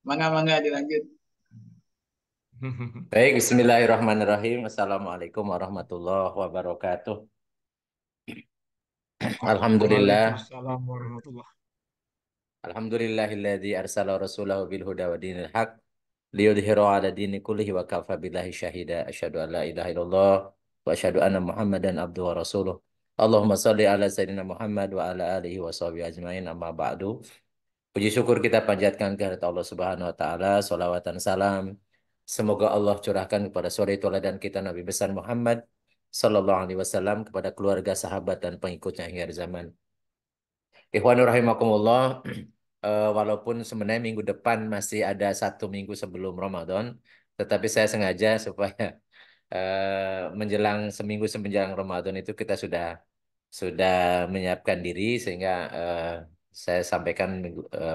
Mangga-mangga dilanjut. Baik, Bismillahirrahmanirrahim. Assalamualaikum warahmatullahi wabarakatuh. Alhamdulillah. Waalaikumsalam warahmatullah. Alhamdulillahilladzi arsala rasulahu bil huda wa dinil haq liyudhhiru ala dini kullihi wa kafa billahi syahida. Asyhadu an la ilaha illallah wa asyhadu anna Muhammadan abduhu wa rasuluh. Allahumma shalli ala sayyidina Muhammad wa ala alihi wa sahbihi ajmain, amma ba'du. Puji syukur kita panjatkan kehadirat Allah Subhanahu wa taala, salawat dan salam. Semoga Allah curahkan kepada suri teladan kita Nabi besar Muhammad sallallahu alaihi wasallam, kepada keluarga, sahabat dan pengikutnya hingga akhir zaman. Ikhwanur rahimakumullah, walaupun sebenarnya minggu depan masih ada 1 minggu sebelum Ramadan, tetapi saya sengaja supaya menjelang seminggu menjelang Ramadan itu kita sudah menyiapkan diri, sehingga saya sampaikan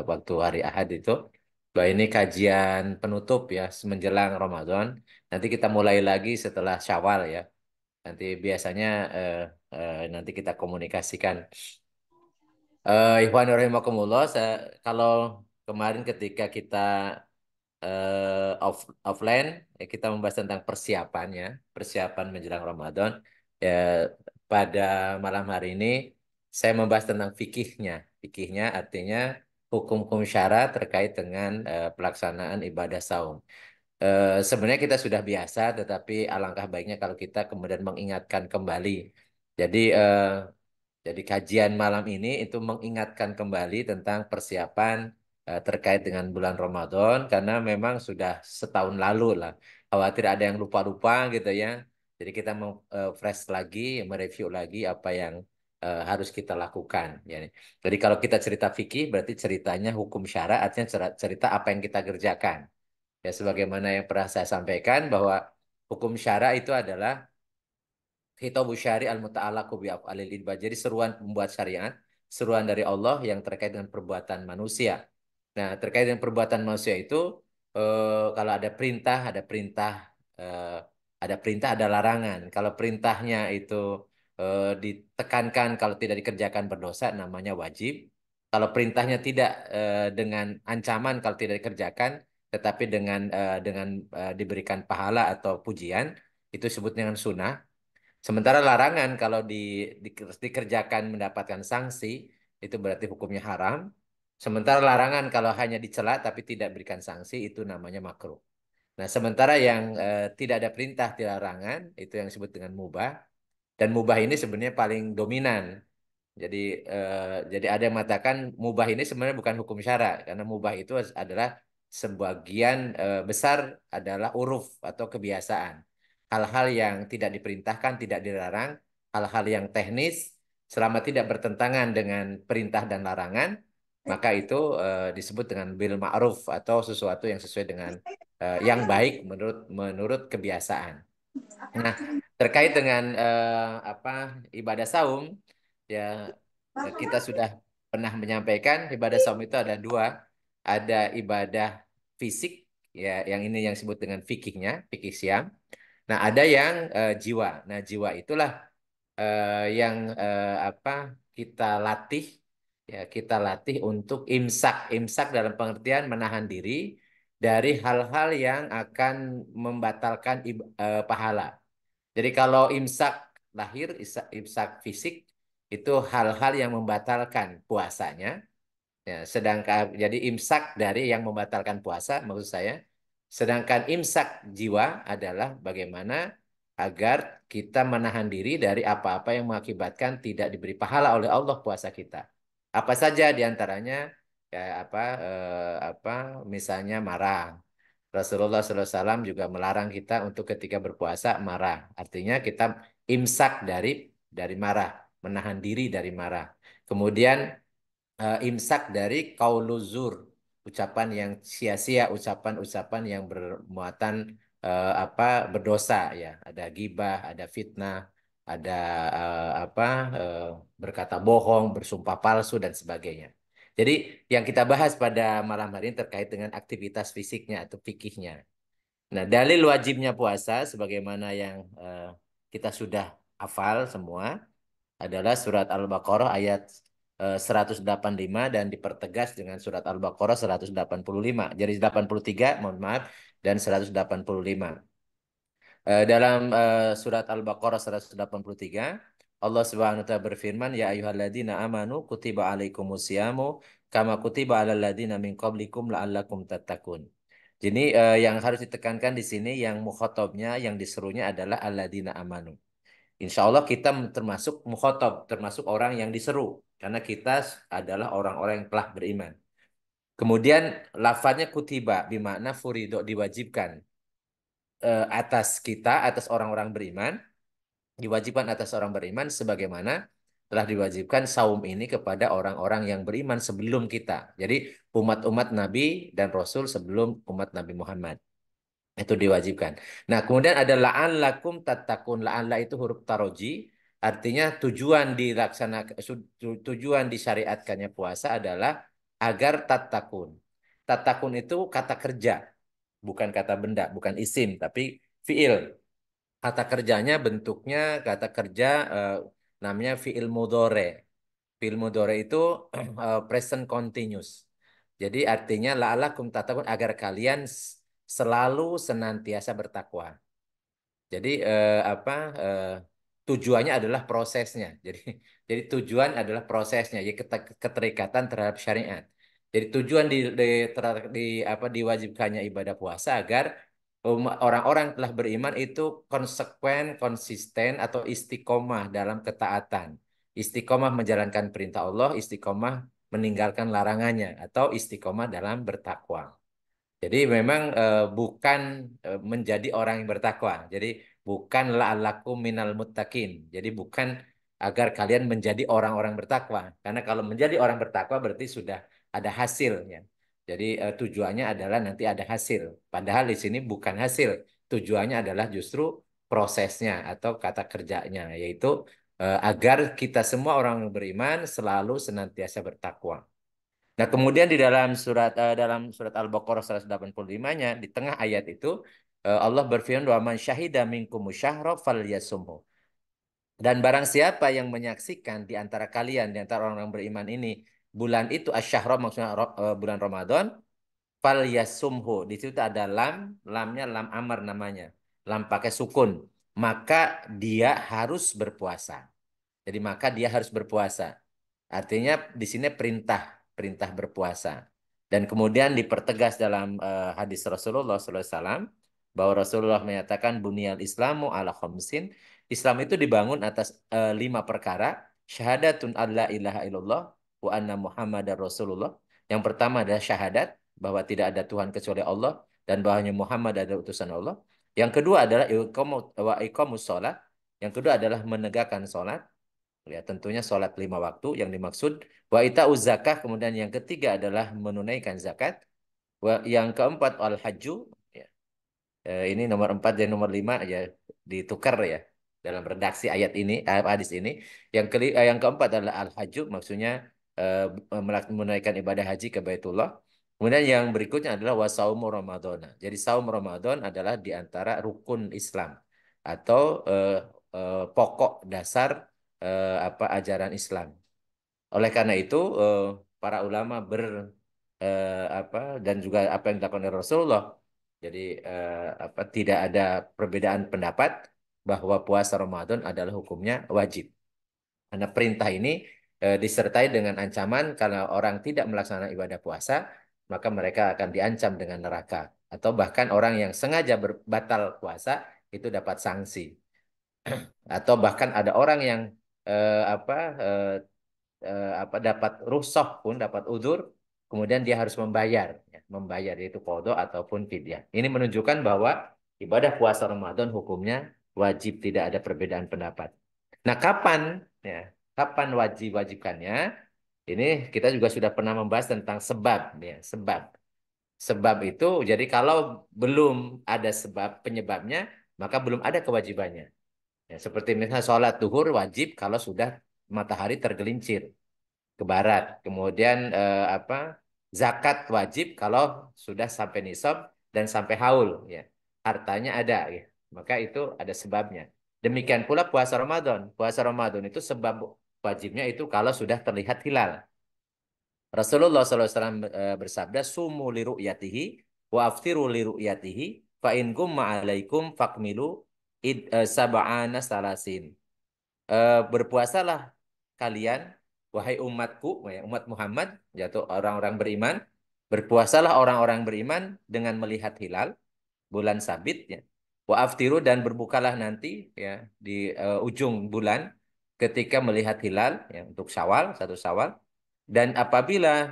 waktu hari Ahad itu bahwa ini kajian penutup ya menjelang Ramadan. Nanti kita mulai lagi setelah Syawal ya. Nanti biasanya nanti kita komunikasikan. Ikhwan rahimakumullah, kalau kemarin ketika kita offline, ya, kita membahas tentang persiapannya, persiapan menjelang Ramadan. Ya, pada malam hari ini saya membahas tentang fikihnya. Fikihnya artinya hukum-hukum syara terkait dengan pelaksanaan ibadah saum. Sebenarnya kita sudah biasa, tetapi alangkah baiknya kalau kita kemudian mengingatkan kembali. Jadi jadi kajian malam ini itu mengingatkan kembali tentang persiapan terkait dengan bulan Ramadan, karena memang sudah setahun lalu lah. Khawatir ada yang lupa-lupa gitu ya. Jadi kita mau fresh lagi, mereview lagi apa yang harus kita lakukan. Ya. Jadi kalau kita cerita fikih berarti ceritanya hukum syara, artinya cerita apa yang kita kerjakan. Ya, sebagaimana yang pernah saya sampaikan bahwa hukum syara itu adalah Khitabu syari al-muta'alaku bi'af'alil ibad. Jadi seruan pembuat syariat, seruan dari Allah yang terkait dengan perbuatan manusia. Nah, terkait dengan perbuatan manusia itu, kalau eh, ada perintah, ada larangan. Kalau perintahnya itu ditekankan, kalau tidak dikerjakan berdosa, namanya wajib. Kalau perintahnya tidak dengan ancaman, kalau tidak dikerjakan, tetapi dengan diberikan pahala atau pujian, itu disebut dengan sunnah. Sementara larangan kalau dikerjakan mendapatkan sanksi, itu berarti hukumnya haram. Sementara larangan kalau hanya dicela tapi tidak berikan sanksi, itu namanya makruh. Nah, sementara yang tidak ada perintah, tidak larangan, itu yang disebut dengan mubah. Dan mubah ini sebenarnya paling dominan. Jadi jadi ada yang mengatakan mubah ini sebenarnya bukan hukum syara, karena mubah itu adalah sebagian besar adalah uruf atau kebiasaan. Hal-hal yang tidak diperintahkan, tidak dilarang, hal-hal yang teknis selama tidak bertentangan dengan perintah dan larangan, maka itu disebut dengan bil ma'ruf atau sesuatu yang sesuai dengan yang baik menurut menurut kebiasaan. Nah, terkait dengan apa ibadah saum, ya kita sudah pernah menyampaikan ibadah saum itu ada dua, ada ibadah fisik, ya yang ini yang disebut dengan fikihnya, fikih siam. Nah, ada yang jiwa. Nah, jiwa itulah yang apa kita latih, ya kita latih untuk imsak. Imsak dalam pengertian menahan diri dari hal-hal yang akan membatalkan pahala. Jadi kalau imsak lahir, imsak fisik itu hal-hal yang membatalkan puasanya. Ya, sedangkan jadi imsak dari yang membatalkan puasa maksud saya. Sedangkan imsak jiwa adalah bagaimana agar kita menahan diri dari apa-apa yang mengakibatkan tidak diberi pahala oleh Allah puasa kita. Apa saja diantaranya ya apa misalnya marah. Rasulullah SAW juga melarang kita untuk ketika berpuasa marah. Artinya kita imsak dari marah, menahan diri dari marah. Kemudian imsak dari kauluzur, ucapan yang sia-sia, ucapan-ucapan yang bermuatan apa berdosa ya, ada gibah, ada fitnah, ada apa berkata bohong, bersumpah palsu dan sebagainya. Jadi yang kita bahas pada malam hari ini terkait dengan aktivitas fisiknya atau fikihnya. Nah, dalil wajibnya puasa sebagaimana yang kita sudah hafal semua adalah surat Al-Baqarah ayat 185 dan dipertegas dengan surat Al-Baqarah 185. Jadi 83, mohon maaf, dan 185. Dalam surat Al-Baqarah 183, Allah Subhanahu wa taala berfirman, "Ya ayyuhalladzina amanu kutiba alaikumusyamu kama kutiba alal ladzina min qablikum la'allakum tattaqun." Jadi yang harus ditekankan di sini yang mukhatabnya, yang diserunya adalah alladzina amanu. Insya Allah kita termasuk mukhatab, termasuk orang yang diseru karena kita adalah orang-orang yang telah beriman. Kemudian lafadznya kutiba bermakna furido, diwajibkan atas kita, atas orang-orang beriman, diwajibkan atas orang beriman sebagaimana telah diwajibkan saum ini kepada orang-orang yang beriman sebelum kita. Jadi umat-umat Nabi dan Rasul sebelum umat Nabi Muhammad. Itu diwajibkan. Nah, kemudian ada la'allakum tattaqun. La'alla itu huruf taroji. Artinya tujuan disyariatkannya puasa adalah agar tattaqun. Tattaqun itu kata kerja, bukan kata benda, bukan isim, tapi fiil. Kata kerjanya bentuknya kata kerja namanya fiil mudhore. Fiil mudhore itu present continuous. Jadi artinya la'allakum tattaqun agar kalian selalu senantiasa bertakwa. Jadi eh, tujuannya adalah prosesnya. Jadi tujuan adalah prosesnya, jadi keterikatan terhadap syariat. Jadi tujuan diwajibkannya ibadah puasa agar orang-orang telah beriman itu konsekuen, konsisten atau istiqomah dalam ketaatan. Istiqomah menjalankan perintah Allah, istiqomah meninggalkan larangannya atau istiqomah dalam bertakwa. Jadi memang bukan menjadi orang yang bertakwa. Jadi bukan la'allakum minal muttaqin. Jadi bukan agar kalian menjadi orang-orang bertakwa. Karena kalau menjadi orang bertakwa berarti sudah ada hasilnya. Jadi tujuannya adalah nanti ada hasil. Padahal di sini bukan hasil. Tujuannya adalah justru prosesnya atau kata kerjanya, yaitu agar kita semua orang yang beriman selalu senantiasa bertakwa. Nah, kemudian di dalam surat Al-Baqarah 185-nya di tengah ayat itu Allah berfirman wa man syahida minkum syahra falyasumhu. Dan barang siapa yang menyaksikan di antara kalian, di antara orang-orang beriman ini, bulan itu asyahra maksudnya bulan Ramadan, falyasumhu. Di situ ada lam, lamnya lam amar namanya. Lam pakai sukun. Maka dia harus berpuasa. Jadi maka dia harus berpuasa. Artinya di sini perintah, perintah berpuasa. Dan kemudian dipertegas dalam hadis Rasulullah SAW bahwa Rasulullah menyatakan bunyal Islamu ala khamsin. Islam itu dibangun atas 5 perkara. Syahadatun alla ilaha illallah wa anna Muhammadar Rasulullah. Yang pertama adalah syahadat bahwa tidak ada Tuhan kecuali Allah dan bahwanya Muhammad adalah utusan Allah. Yang kedua adalah iqamus sholat. Yang kedua adalah menegakkan sholat. Ya, tentunya sholat 5 waktu yang dimaksud. Wa ita'uz zakah. Kemudian yang ketiga adalah menunaikan zakat. Yang keempat al-hajju. Ya. Ini nomor 4 dan nomor 5 ya ditukar ya dalam redaksi ayat ini, hadis ini. Yang keempat adalah al-hajju. Maksudnya menunaikan ibadah haji ke Baitullah. Kemudian yang berikutnya adalah wasaumu Ramadan. Jadi saum Ramadan adalah di antara rukun Islam atau pokok dasar ajaran Islam. Oleh karena itu para ulama dan juga apa yang dilakukan oleh Rasulullah. Jadi tidak ada perbedaan pendapat bahwa puasa Ramadan adalah hukumnya wajib. Karena perintah ini disertai dengan ancaman kalau orang tidak melaksanakan ibadah puasa, maka mereka akan diancam dengan neraka. Atau bahkan orang yang sengaja batal puasa itu dapat sanksi. Atau bahkan ada orang yang eh, apa eh, dapat rukhsah pun dapat udzur kemudian dia harus membayar ya, membayar yaitu qada ataupun fidyah. Ini menunjukkan bahwa ibadah puasa Ramadan hukumnya wajib, tidak ada perbedaan pendapat. Nah, ya kapan wajibkannya? Ini kita juga sudah pernah membahas tentang sebab ya, sebab itu jadi kalau belum ada sebab penyebabnya maka belum ada kewajibannya. Ya, seperti misalnya sholat duhur wajib kalau sudah matahari tergelincir ke barat. Kemudian zakat wajib kalau sudah sampai nisab dan sampai haul. Ya, hartanya ada. Ya. Maka itu ada sebabnya. Demikian pula puasa Ramadan. Puasa Ramadan itu sebab wajibnya itu kalau sudah terlihat hilal. Rasulullah SAW bersabda, sumu li ru'yatihi wa aftiru li ru'yatihi fa in gumma alaikum fakmilu sab'ana salasin. Berpuasalah kalian, wahai umatku, ya, umat Muhammad, yaitu orang-orang beriman, berpuasalah orang-orang beriman dengan melihat hilal, bulan sabit, ya. Wa aftiru dan berbukalah nanti ya di ujung bulan ketika melihat hilal ya untuk Syawal, 1 Syawal. Dan apabila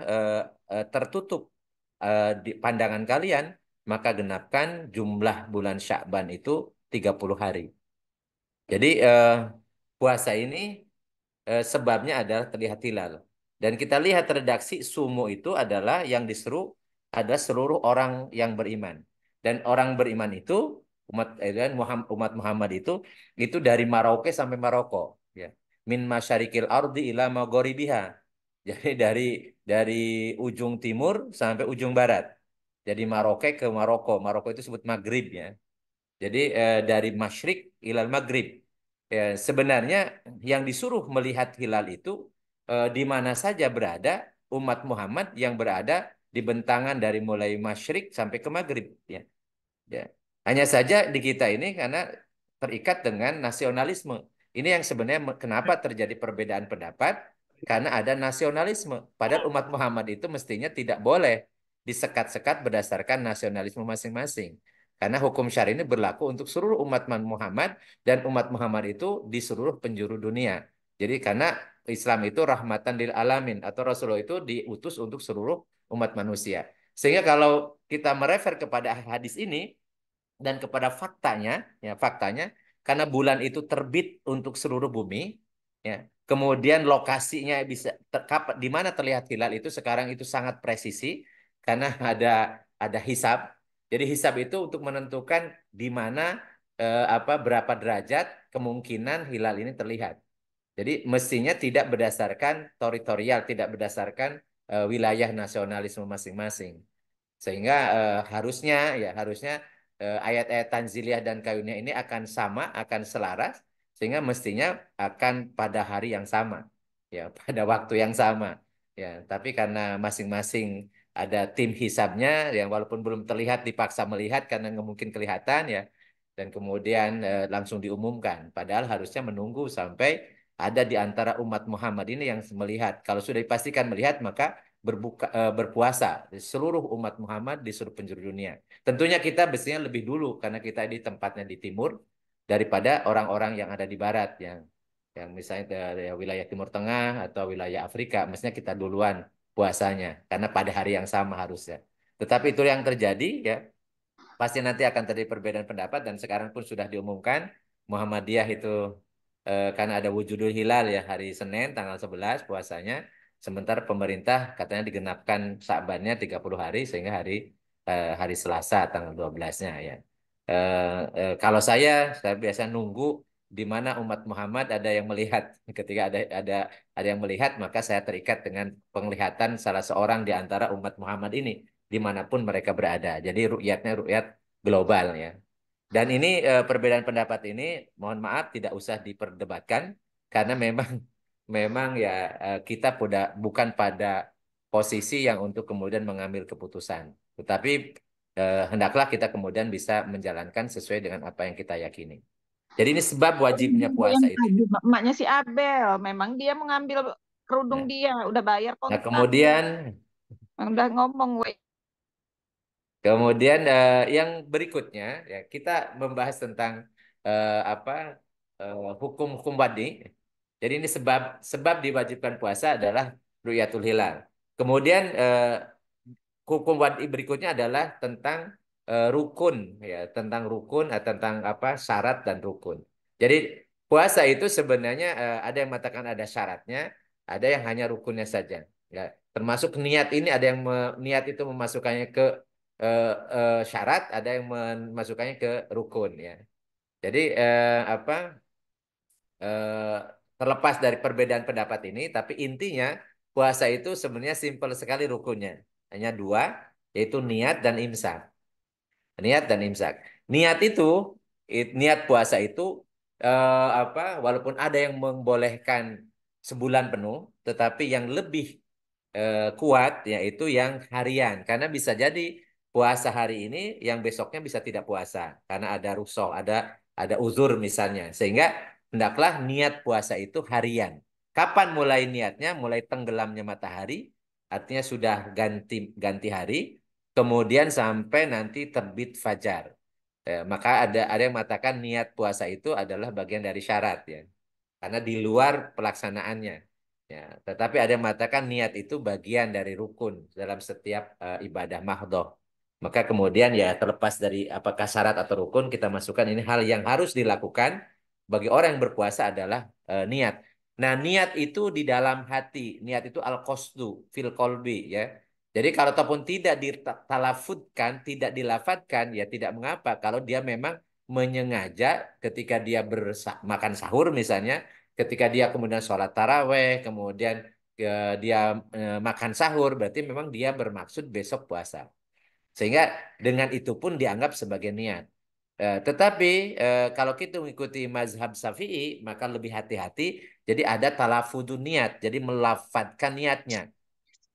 tertutup di pandangan kalian, maka genapkan jumlah bulan Sya'ban itu 30 hari. Jadi puasa ini sebabnya adalah terlihat hilal. Dan kita lihat redaksi sumu itu adalah yang diseru adalah seluruh orang yang beriman. Dan orang beriman itu dan umat Muhammad itu dari Maroko sampai Maroko, ya. Min masyarikil ardi ila magharibiha. Jadi dari ujung timur sampai ujung barat. Jadi Maroke ke Maroko. Maroko itu sebut Maghrib, ya. Jadi dari Masyrik ilal Maghrib. Ya, sebenarnya yang disuruh melihat hilal itu di mana saja berada umat Muhammad yang berada di bentangan dari mulai Masyrik sampai ke Maghrib. Ya. Ya. Hanya saja di kita ini karena terikat dengan nasionalisme. Ini yang sebenarnya kenapa terjadi perbedaan pendapat karena ada nasionalisme. Padahal umat Muhammad itu mestinya tidak boleh disekat-sekat berdasarkan nasionalisme masing-masing. Karena hukum syari ini berlaku untuk seluruh umat Muhammad dan umat Muhammad itu di seluruh penjuru dunia. Jadi karena Islam itu rahmatan lil alamin atau Rasulullah itu diutus untuk seluruh umat manusia. Sehingga kalau kita merefer kepada hadis ini, dan kepada faktanya, ya faktanya, karena bulan itu terbit untuk seluruh bumi, ya, kemudian lokasinya bisa di mana terlihat hilal itu sekarang itu sangat presisi karena ada hisab. Jadi hisab itu untuk menentukan di mana berapa derajat kemungkinan hilal ini terlihat. Jadi mestinya tidak berdasarkan teritorial, tidak berdasarkan wilayah nasionalisme masing-masing. Sehingga harusnya ayat-ayat Tanziliyah dan Kauniyah ini akan sama, akan selaras, sehingga mestinya akan pada hari yang sama, ya, pada waktu yang sama, ya. Tapi karena masing-masing ada tim hisabnya, yang walaupun belum terlihat dipaksa melihat karena nggak mungkin kelihatan, ya, dan kemudian langsung diumumkan. Padahal harusnya menunggu sampai ada di antara umat Muhammad ini yang melihat. Kalau sudah dipastikan melihat, maka berpuasa di seluruh umat Muhammad di seluruh penjuru dunia. Tentunya kita biasanya lebih dulu karena kita di tempatnya di timur daripada orang-orang yang ada di barat yang misalnya dari wilayah Timur Tengah atau wilayah Afrika, mestinya kita duluan puasanya karena pada hari yang sama harusnya. Tetapi itu yang terjadi, ya. Pasti nanti akan terjadi perbedaan pendapat dan sekarang pun sudah diumumkan Muhammadiyah itu karena ada wujudul hilal ya hari Senin tanggal 11 puasanya. Sementara pemerintah katanya digenapkan Sa'bannya 30 hari sehingga hari Selasa tanggal 12-nya, ya. Kalau saya biasa nunggu di mana umat Muhammad ada yang melihat. Ketika ada yang melihat, maka saya terikat dengan penglihatan salah seorang di antara umat Muhammad ini dimanapun mereka berada. Jadi rukyatnya rukyat global, ya. Dan ini perbedaan pendapat ini, mohon maaf tidak usah diperdebatkan karena memang memang ya kita bukan pada posisi yang untuk kemudian mengambil keputusan. Tetapi hendaklah kita kemudian bisa menjalankan sesuai dengan apa yang kita yakini. Jadi ini sebab wajibnya Ibu yang puasa itu. tadi, emaknya si Abel, memang dia mengambil kerudung Nah, dia, udah bayar nah, kontan, kemudian udah ngomong, weh. Kemudian yang berikutnya ya kita membahas tentang apa hukum-hukum wadi. Jadi ini sebab diwajibkan puasa adalah ru'yatul hilal. Kemudian hukum wadi berikutnya adalah tentang rukun, ya, tentang rukun tentang apa syarat dan rukun. Jadi puasa itu sebenarnya ada yang mengatakan ada syaratnya, ada yang hanya rukunnya saja. Ya, termasuk niat ini ada yang niat itu memasukkannya ke syarat, ada yang memasukkannya ke rukun, ya. Jadi eh, terlepas dari perbedaan pendapat ini, tapi intinya puasa itu sebenarnya simpel sekali rukunnya. Hanya 2, yaitu niat dan imsak. Niat dan imsak. Niat itu, niat puasa itu walaupun ada yang membolehkan sebulan penuh, tetapi yang lebih kuat yaitu yang harian. Karena bisa jadi puasa hari ini, yang besoknya bisa tidak puasa karena ada rukhsah, ada uzur misalnya. Sehingga hendaklah niat puasa itu harian. Kapan mulai niatnya? Mulai tenggelamnya matahari, artinya sudah ganti ganti hari, kemudian sampai nanti terbit fajar. Maka ada yang mengatakan niat puasa itu adalah bagian dari syarat ya, karena di luar pelaksanaannya. Ya, tetapi ada yang mengatakan niat itu bagian dari rukun dalam setiap ibadah mahdoh. Maka kemudian ya terlepas dari apakah syarat atau rukun, kita masukkan ini hal yang harus dilakukan bagi orang yang berpuasa adalah niat. Nah, niat itu di dalam hati. Niat itu al-qasdu fil qalbi ya. Jadi kalau ataupun tidak ditalafudkan, tidak dilafatkan, ya tidak mengapa kalau dia memang menyengaja ketika dia makan sahur misalnya, ketika dia kemudian sholat taraweh, kemudian dia makan sahur, berarti memang dia bermaksud besok puasa. Sehingga dengan itu pun dianggap sebagai niat. Tetapi kalau kita mengikuti mazhab Syafi'i, maka lebih hati-hati. Jadi ada talafudun niat, jadi melafadkan niatnya.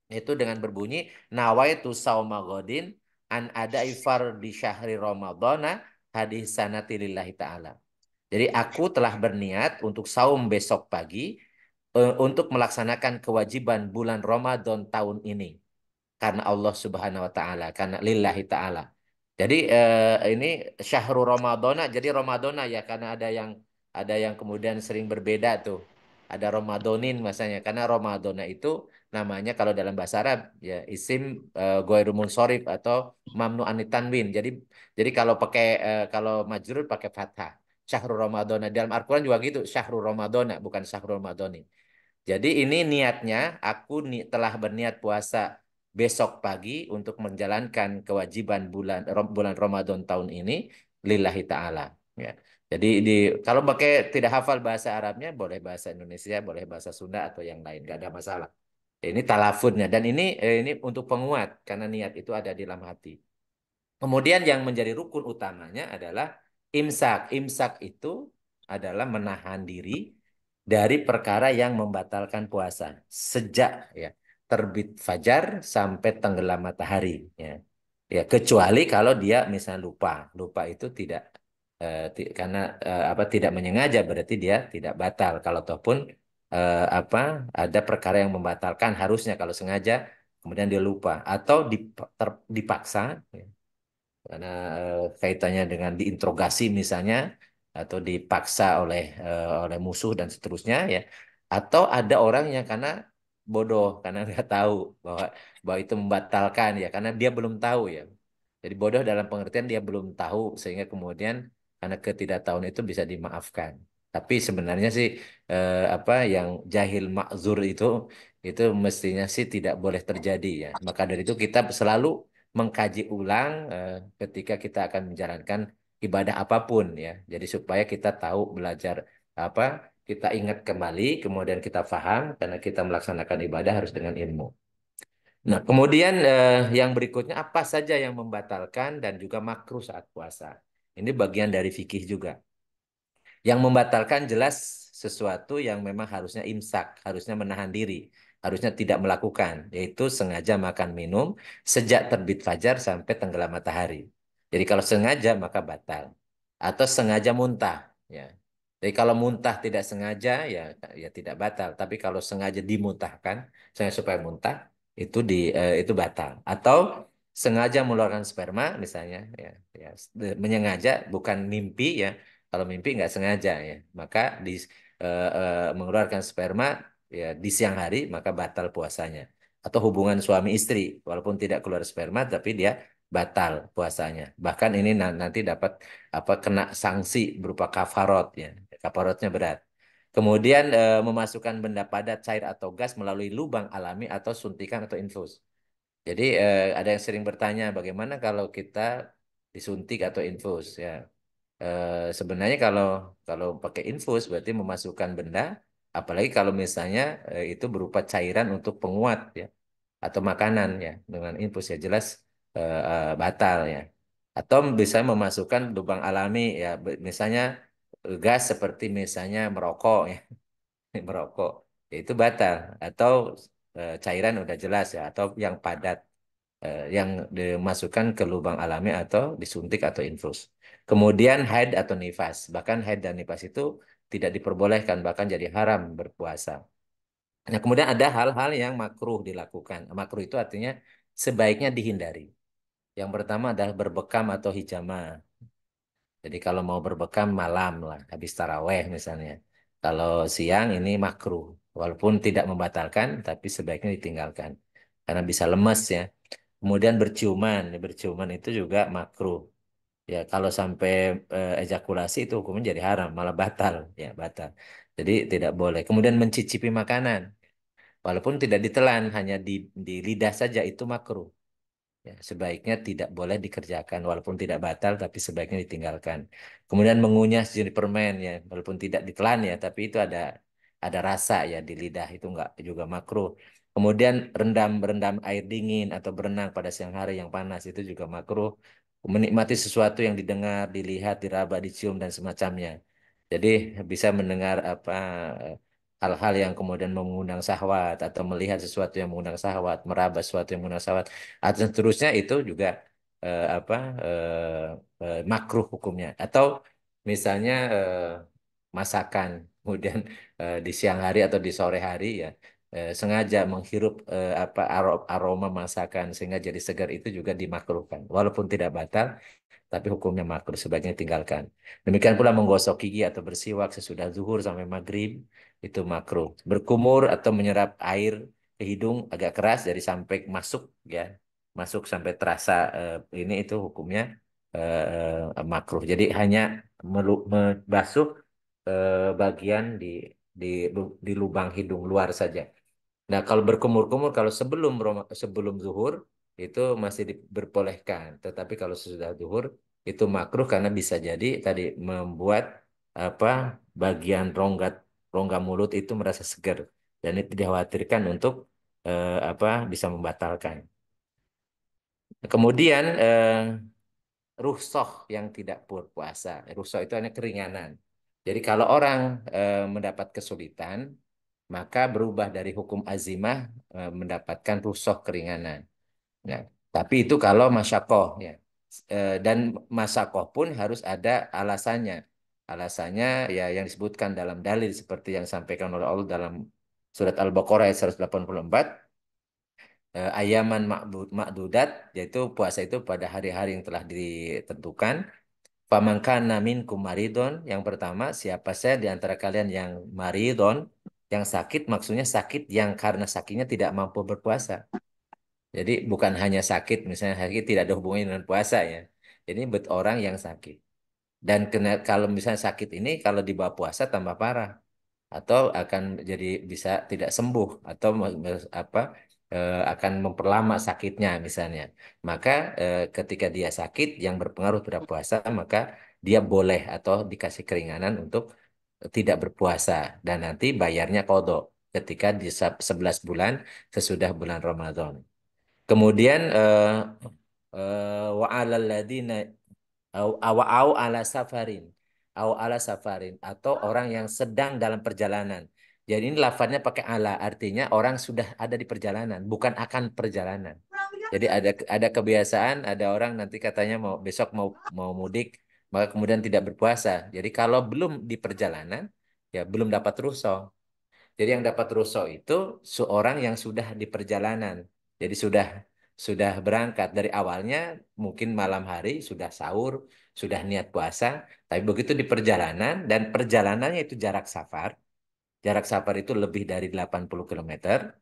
Itu dengan berbunyi nawaitu sauma godin an ada ifar di syahri Ramadana hadis sanati lillahi ta'ala. Jadi aku telah berniat untuk saum besok pagi untuk melaksanakan kewajiban bulan Ramadan tahun ini karena Allah Subhanahu wa taala, karena lillahi taala. Jadi ini syahrul Ramadana, jadi Ramadana ya karena ada yang kemudian sering berbeda tuh. Ada Ramadonin masanya karena Ramadana itu namanya kalau dalam bahasa Arab ya isim ghairu munsharif atau mamnu anitanwin. Jadi kalau majrur pakai fathah. Syahrul Ramadana dalam Al-Qur'an juga gitu, syahrul Ramadana bukan syahrul Ramadani. Jadi ini niatnya, aku telah berniat puasa besok pagi untuk menjalankan kewajiban bulan Ramadan tahun ini lillahi ta'ala. Ya. Jadi kalau pakai tidak hafal bahasa Arabnya, boleh bahasa Indonesia, boleh bahasa Sunda atau yang lain, nggak ada masalah. Ini talafudnya dan ini untuk penguat karena niat itu ada di dalam hati. Kemudian yang menjadi rukun utamanya adalah imsak. Imsak itu adalah menahan diri dari perkara yang membatalkan puasa sejak ya terbit fajar sampai tenggelam matahari ya. Ya kecuali kalau dia misalnya lupa. Lupa itu tidak karena apa tidak menyengaja berarti dia tidak batal. Kalau ataupun apa ada perkara yang membatalkan harusnya kalau sengaja kemudian dia lupa atau dipaksa ya, karena kaitannya dengan diinterogasi misalnya atau dipaksa oleh musuh dan seterusnya ya atau ada orang yang karena bodoh karena nggak tahu bahwa bahwa itu membatalkan ya karena dia belum tahu ya jadi bodoh dalam pengertian dia belum tahu sehingga kemudian karena ketidaktahuan itu bisa dimaafkan tapi sebenarnya sih apa yang jahil makzur itu mestinya sih tidak boleh terjadi ya maka dari itu kita selalu mengkaji ulang ketika kita akan menjalankan ibadah apapun ya. Jadi supaya kita tahu belajar apa, kita ingat kembali, kemudian kita paham karena kita melaksanakan ibadah harus dengan ilmu. Nah, kemudian yang berikutnya apa saja yang membatalkan dan juga makruh saat puasa. Ini bagian dari fikih juga. Yang membatalkan jelas sesuatu yang memang harusnya imsak, harusnya menahan diri, harusnya tidak melakukan, yaitu sengaja makan minum sejak terbit fajar sampai tenggelam matahari. Jadi kalau sengaja maka batal. Atau sengaja muntah, ya. Jadi kalau muntah tidak sengaja ya tidak batal, tapi kalau sengaja dimuntahkan, sengaja supaya muntah itu batal. Atau sengaja mengeluarkan sperma misalnya ya menyengaja bukan mimpi ya kalau mimpi nggak sengaja ya, maka mengeluarkan sperma ya di siang hari maka batal puasanya. Atau hubungan suami istri, walaupun tidak keluar sperma tapi dia batal puasanya. Bahkan ini nanti dapat apa kena sanksi berupa kafarot ya. Kafarotnya berat. Kemudian memasukkan benda padat, cair atau gas melalui lubang alami atau suntikan atau infus. Jadi ada yang sering bertanya bagaimana kalau kita disuntik atau infus ya. Sebenarnya kalau kalau pakai infus berarti memasukkan benda, apalagi kalau misalnya itu berupa cairan untuk penguat ya atau makanan ya dengan infus ya jelas batal ya. Atau bisa memasukkan lubang alami ya misalnya gas seperti misalnya merokok ya merokok. ya itu batal. Atau cairan udah jelas ya, atau yang padat, yang dimasukkan ke lubang alami atau disuntik atau infus. Kemudian haid atau nifas, bahkan haid dan nifas itu tidak diperbolehkan, bahkan jadi haram berpuasa. Nah, kemudian ada hal-hal yang makruh dilakukan. Makruh itu artinya sebaiknya dihindari. Yang pertama adalah berbekam atau hijama. Jadi kalau mau berbekam malam lah, habis taraweh misalnya. Kalau siang ini makruh, walaupun tidak membatalkan, tapi sebaiknya ditinggalkan karena bisa lemes ya. Kemudian berciuman, berciuman itu juga makruh. Ya kalau sampai ejakulasi itu hukumnya jadi haram, malah batal, ya batal. Jadi tidak boleh. Kemudian mencicipi makanan, walaupun tidak ditelan, hanya di lidah saja itu makruh. Ya, sebaiknya tidak boleh dikerjakan walaupun tidak batal tapi sebaiknya ditinggalkan. Kemudian mengunyah sejenis permen ya walaupun tidak ditelan ya tapi itu ada rasa ya di lidah itu enggak juga makruh. Kemudian rendam air dingin atau berenang pada siang hari yang panas itu juga makruh. Menikmati sesuatu yang didengar, dilihat, diraba, dicium dan semacamnya. Jadi bisa mendengar apa hal-hal yang kemudian mengundang syahwat atau melihat sesuatu yang mengundang syahwat, meraba sesuatu yang mengundang syahwat atau seterusnya itu juga apa makruh hukumnya. Atau misalnya masakan kemudian di siang hari atau di sore hari ya sengaja menghirup apa aroma masakan sehingga jadi segar itu juga dimakruhkan. Walaupun tidak batal tapi hukumnya makruh sebaiknya tinggalkan. Demikian pula menggosok gigi atau bersiwak sesudah zuhur sampai maghrib itu makruh. Berkumur atau menyerap air ke hidung agak keras dari sampai masuk ya, masuk sampai terasa ini itu hukumnya makruh. Jadi hanya membasuh bagian di di lubang hidung luar saja. Nah, kalau berkumur-kumur, kalau sebelum zuhur itu masih diperbolehkan. Tetapi kalau sesudah zuhur itu makruh karena bisa jadi tadi membuat apa bagian rongga mulut itu merasa segar dan itu dikhawatirkan untuk apa bisa membatalkan. Kemudian rukhsah yang tidak berpuasa. Rukhsah itu hanya keringanan. Jadi kalau orang mendapat kesulitan, maka berubah dari hukum azimah mendapatkan rukhsah keringanan. Nah, tapi itu kalau masyakoh ya. Dan masyakoh pun harus ada alasannya. Alasannya ya yang disebutkan dalam dalil seperti yang disampaikan oleh Allah dalam surat Al-Baqarah ayat 184 ayaman makdudat yaitu puasa itu pada hari-hari yang telah ditentukan. Faman kana minkum maridon yang pertama siapa saya di antara kalian yang maridon yang sakit maksudnya sakit yang karena sakitnya tidak mampu berpuasa. Jadi bukan hanya sakit misalnya sakit tidak ada hubungannya dengan puasa ya. Ini buat orang yang sakit. Dan kalau misalnya sakit ini kalau di bawah puasa tambah parah atau akan jadi bisa tidak sembuh atau apa akan memperlama sakitnya misalnya. Maka ketika dia sakit yang berpengaruh terhadap puasa maka dia boleh atau dikasih keringanan untuk tidak berpuasa dan nanti bayarnya kodok ketika di 11 bulan sesudah bulan Ramadan. Kemudian wa 'alal ladzina au ala safarin au ala safarin atau orang yang sedang dalam perjalanan. Jadi ini lafadznya pakai ala artinya orang sudah ada di perjalanan bukan akan perjalanan. Jadi ada kebiasaan ada orang nanti katanya mau besok mau mudik maka kemudian tidak berpuasa. Jadi kalau belum di perjalanan ya belum dapat rukhsah. Jadi yang dapat rukhsah itu seorang yang sudah di perjalanan. Jadi sudah berangkat dari awalnya mungkin malam hari sudah sahur, sudah niat puasa, tapi begitu di perjalanan dan perjalanannya itu jarak safar. Jarak safar itu lebih dari 80 kilometer,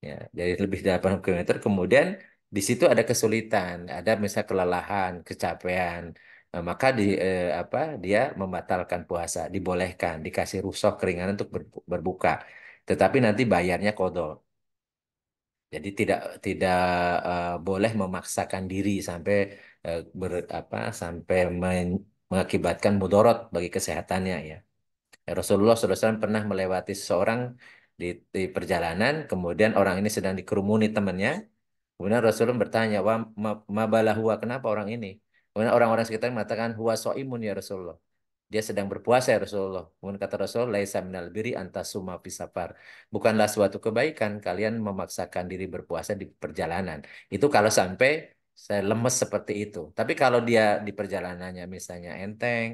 ya, dari lebih dari 80 kilometer. Kemudian di situ ada kesulitan, ada misalnya kelelahan, kecapean. Nah, maka apa dia membatalkan puasa, dibolehkan, dikasih rukhsah keringanan untuk berbuka. Tetapi nanti bayarnya kodok. Jadi tidak boleh memaksakan diri sampai sampai mengakibatkan mudorot bagi kesehatannya ya. Rasulullah SAW pernah melewati seseorang di perjalanan, kemudian orang ini sedang dikerumuni temannya, kemudian Rasulullah bertanya, ma bala huwa, kenapa orang ini? Kemudian orang-orang sekitar mengatakan, huwa so'imun ya Rasulullah. dia sedang berpuasa ya Rasulullah. Kemudian kata Rasul, laisa minal birri antasuma fi safar. Bukanlah suatu kebaikan kalian memaksakan diri berpuasa di perjalanan. Itu kalau sampai saya lemes seperti itu. Tapi kalau dia di perjalanannya misalnya enteng,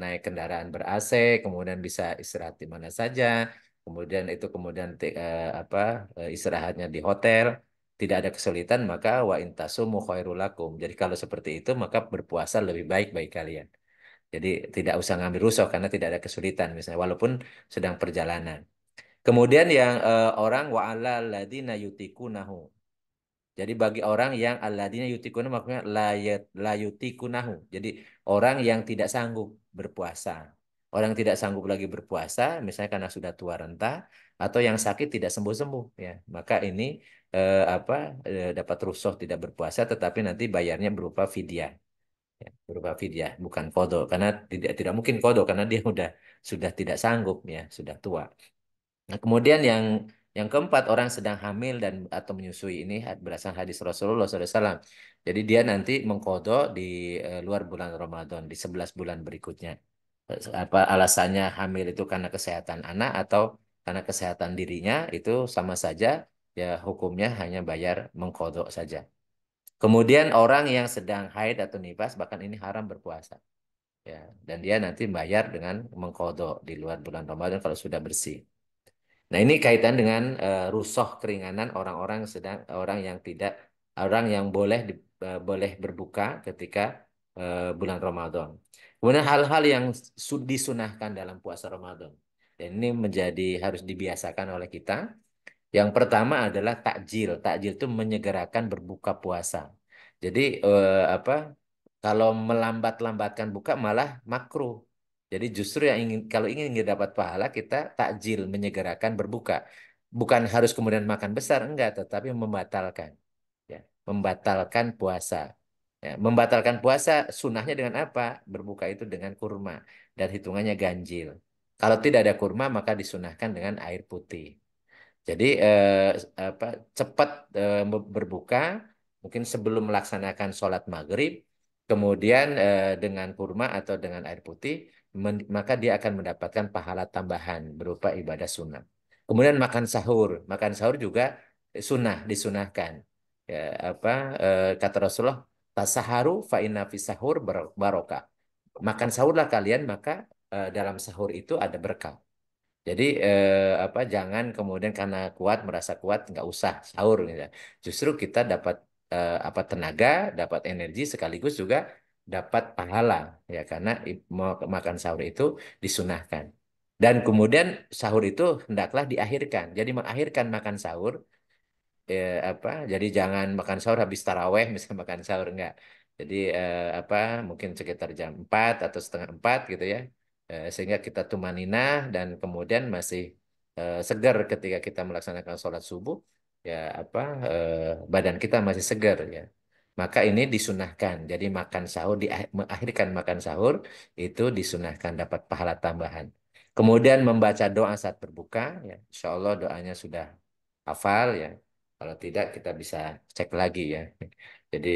naik kendaraan ber-AC, kemudian bisa istirahat di mana saja, kemudian itu kemudian istirahatnya di hotel, tidak ada kesulitan, maka wa intasumu khairul lakum. Jadi kalau seperti itu maka berpuasa lebih baik bagi kalian. Jadi tidak usah ngambil rusuh karena tidak ada kesulitan misalnya walaupun sedang perjalanan. Kemudian yang orang wa alal ladina yutikunahu. Jadi bagi orang yang alladzina yutikunahu maksudnya la yutikunahu. Jadi orang yang tidak sanggup berpuasa. Orang yang tidak sanggup lagi berpuasa misalnya karena sudah tua renta atau yang sakit tidak sembuh-sembuh ya. Maka ini dapat rukhsah tidak berpuasa tetapi nanti bayarnya berupa fidyah. Ya, berupa fidyah bukan kodo karena tidak tidak mungkin kodo karena dia sudah tidak sanggup ya sudah tua. Nah, kemudian yang keempat orang sedang hamil dan atau menyusui ini berdasarkan hadis Rasulullah SAW. Jadi dia nanti mengkodo di luar bulan Ramadan di 11 bulan berikutnya. Apa alasannya hamil itu karena kesehatan anak atau karena kesehatan dirinya itu sama saja ya hukumnya hanya bayar mengkodo saja. Kemudian orang yang sedang haid atau nifas bahkan ini haram berpuasa. Ya, dan dia nanti bayar dengan mengkodok di luar bulan Ramadan kalau sudah bersih. Nah, ini kaitan dengan rukhsah keringanan orang yang tidak orang yang boleh berbuka ketika bulan Ramadan. Kemudian hal-hal yang disunahkan dalam puasa Ramadan. Dan ini harus dibiasakan oleh kita. Yang pertama adalah takjil. Takjil itu menyegerakan berbuka puasa. Jadi kalau melambat-lambatkan buka malah makruh. Jadi justru kalau ingin dapat pahala kita takjil menyegerakan berbuka. Bukan harus kemudian makan besar enggak, tetapi membatalkan ya, membatalkan puasa. Ya, membatalkan puasa sunahnya dengan apa? Berbuka itu dengan kurma dan hitungannya ganjil. Kalau tidak ada kurma maka disunahkan dengan air putih. Jadi apa cepat berbuka mungkin sebelum melaksanakan sholat maghrib, kemudian dengan kurma atau dengan air putih, maka dia akan mendapatkan pahala tambahan berupa ibadah sunnah. Kemudian makan sahur juga disunahkan. Ya, kata Rasulullah, tasaharu fa inna fi sahur barokah. Makan sahurlah kalian maka dalam sahur itu ada berkah. Jadi jangan kemudian karena kuat merasa kuat nggak usah sahur gitu. Justru kita dapat tenaga, dapat energi sekaligus juga dapat pahala ya karena mau makan sahur itu disunahkan. Dan kemudian sahur itu hendaklah diakhirkan. Jadi mengakhirkan makan sahur jadi jangan makan sahur habis taraweh misalnya makan sahur enggak. Jadi mungkin sekitar jam 4 atau setengah 4 gitu ya. Sehingga kita tumaninah dan kemudian masih segar ketika kita melaksanakan sholat subuh ya badan kita masih segar ya. Maka ini disunahkan. Jadi makan sahur mengakhirkan makan sahur itu disunahkan dapat pahala tambahan. Kemudian membaca doa saat berbuka ya. Insya Allah doanya sudah hafal ya. Kalau tidak kita bisa cek lagi ya. Jadi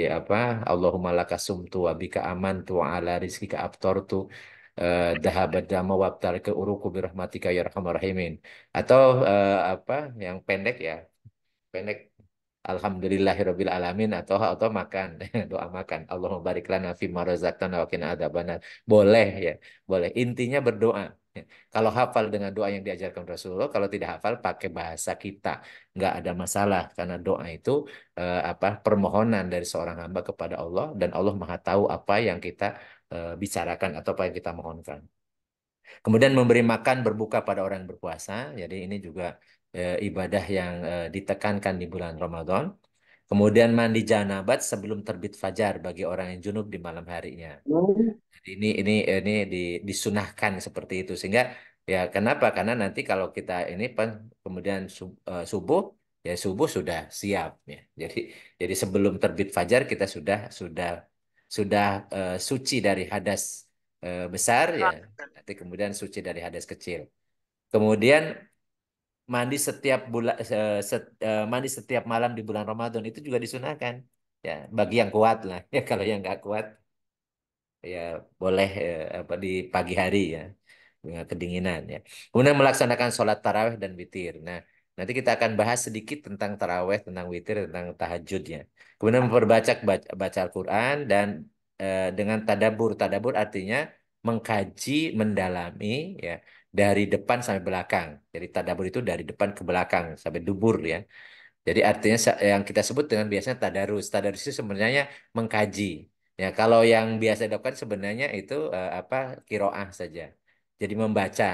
Allahumma laka sumtu wa bika amantu wa ala rizkika aftartu dhahabad dama wa ke uruku birahmatika ya arhamar rahimin. Atau yang pendek ya. Pendek Alhamdulillahirabbil alamin atau makan doa makan Allahumma barik lana fima razaqtana wa qina adzabannar. Boleh ya, boleh. Intinya berdoa. Ya. Kalau hafal dengan doa yang diajarkan Rasulullah, kalau tidak hafal pakai bahasa kita, nggak ada masalah karena doa itu permohonan dari seorang hamba kepada Allah dan Allah Maha tahu apa yang kita bicarakan atau apa yang kita mohonkan. Kemudian memberi makan berbuka pada orang yang berpuasa. Jadi ini juga ibadah yang ditekankan di bulan Ramadan. Kemudian mandi janabat sebelum terbit fajar bagi orang yang junub di malam harinya. Jadi disunahkan seperti itu sehingga ya kenapa? Karena nanti kalau kita kemudian subuh ya subuh sudah siap ya. Jadi sebelum terbit fajar kita sudah suci dari hadas besar ya. Nanti kemudian suci dari hadas kecil. Kemudian mandi setiap malam di bulan Ramadan itu juga disunahkan. Ya, bagi yang kuat lah. Ya kalau yang nggak kuat ya boleh apa di pagi hari ya dengan kedinginan ya. Kemudian melaksanakan sholat tarawih dan witir. Nah, nanti kita akan bahas sedikit tentang tarawih, tentang witir, tentang tahajudnya. Kemudian memperbaca baca Al-Quran dan dengan tadabur. Tadabur artinya mengkaji, mendalami ya dari depan sampai belakang. Jadi tadabur itu dari depan ke belakang sampai dubur ya. Jadi artinya yang kita sebut dengan biasanya tadarus. Tadarus itu sebenarnya mengkaji. Ya, kalau yang biasa dilakukan sebenarnya itu apa kiroah saja. Jadi membaca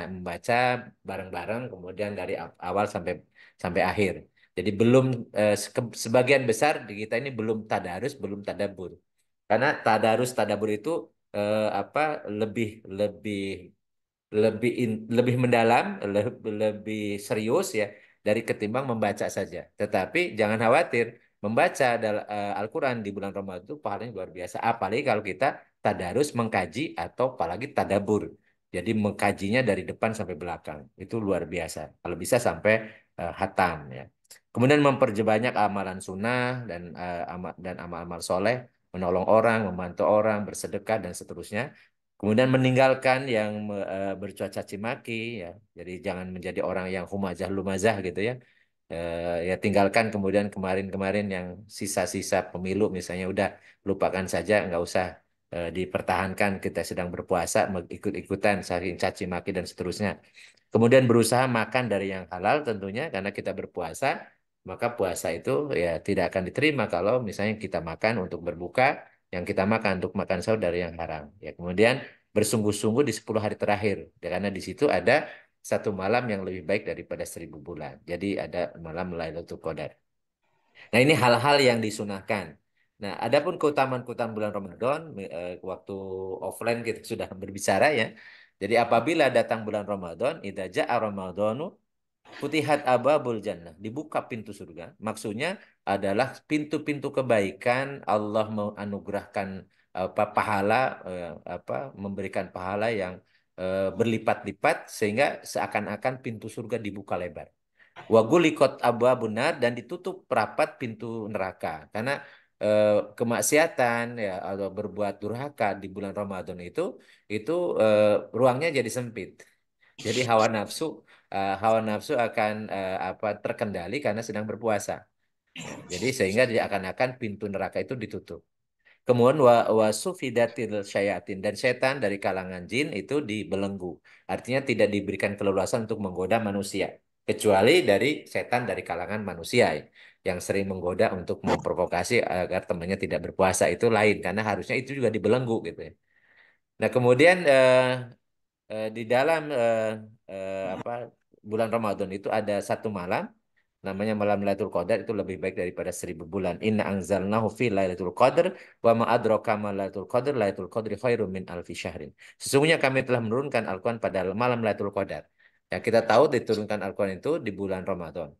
bareng-bareng kemudian dari awal sampai sampai akhir. Jadi belum sebagian besar di kita ini belum tadarus, belum tadabur. Karena tadarus tadabur itu apa lebih lebih lebih mendalam, lebih serius ya dari ketimbang membaca saja. Tetapi jangan khawatir, membaca Al-Quran di bulan Ramadan itu pahalanya luar biasa. Apalagi kalau kita tadarus mengkaji atau apalagi tadabur. Jadi mengkajinya dari depan sampai belakang. Itu luar biasa. Kalau bisa sampai hatam ya. Kemudian memperbanyak amalan sunnah dan amal-amal soleh, menolong orang, membantu orang, bersedekah dan seterusnya. Kemudian meninggalkan yang bercuaca caci maki ya. Jadi jangan menjadi orang yang humazah lumazah gitu ya. Ya tinggalkan kemudian kemarin-kemarin yang sisa-sisa pemilu misalnya udah lupakan saja nggak usah dipertahankan kita sedang berpuasa ikut-ikutan saling caci maki dan seterusnya. Kemudian berusaha makan dari yang halal tentunya karena kita berpuasa maka puasa itu ya tidak akan diterima kalau misalnya kita makan untuk berbuka yang kita makan untuk makan sahur dari yang haram. Ya kemudian bersungguh-sungguh di 10 hari terakhir ya, karena di situ ada satu malam yang lebih baik daripada 1.000 bulan. Jadi ada malam Lailatul Qadar. Nah ini hal-hal yang disunahkan. Nah adapun keutamaan-keutamaan bulan Ramadan, waktu offline kita sudah berbicara ya. Jadi apabila datang bulan Ramadan, idza ja'a Ramadhanu Futihat ababul jannah, dibuka pintu surga. Maksudnya adalah pintu-pintu kebaikan Allah menganugerahkan apa pahala apa memberikan pahala yang berlipat-lipat sehingga seakan-akan pintu surga dibuka lebar. Wagulikot abwabunar dan ditutup rapat pintu neraka karena kemaksiatan ya atau berbuat durhaka di bulan Ramadan itu ruangnya jadi sempit. Jadi hawa nafsu akan apa terkendali karena sedang berpuasa. Ya, jadi sehingga dia akan pintu neraka itu ditutup. Kemudian wasufidatil syayatin dan setan dari kalangan jin itu dibelenggu. Artinya tidak diberikan keleluasan untuk menggoda manusia. Kecuali dari setan dari kalangan manusia ya, yang sering menggoda untuk memprovokasi agar temannya tidak berpuasa itu lain karena harusnya itu juga dibelenggu gitu ya. Nah, kemudian di dalam apa bulan Ramadan itu ada satu malam namanya malam Lailatul Qadar itu lebih baik daripada 1.000 bulan. Inna anzalnahu fi Lailatul Qadar wa ma adraka ma Lailatul Qadar Lailatul Qadri khairum min alfi syahrin. Sesungguhnya kami telah menurunkan Al-Quran pada malam Lailatul Qadar. Ya, kita tahu diturunkan Al-Quran itu di bulan Ramadan.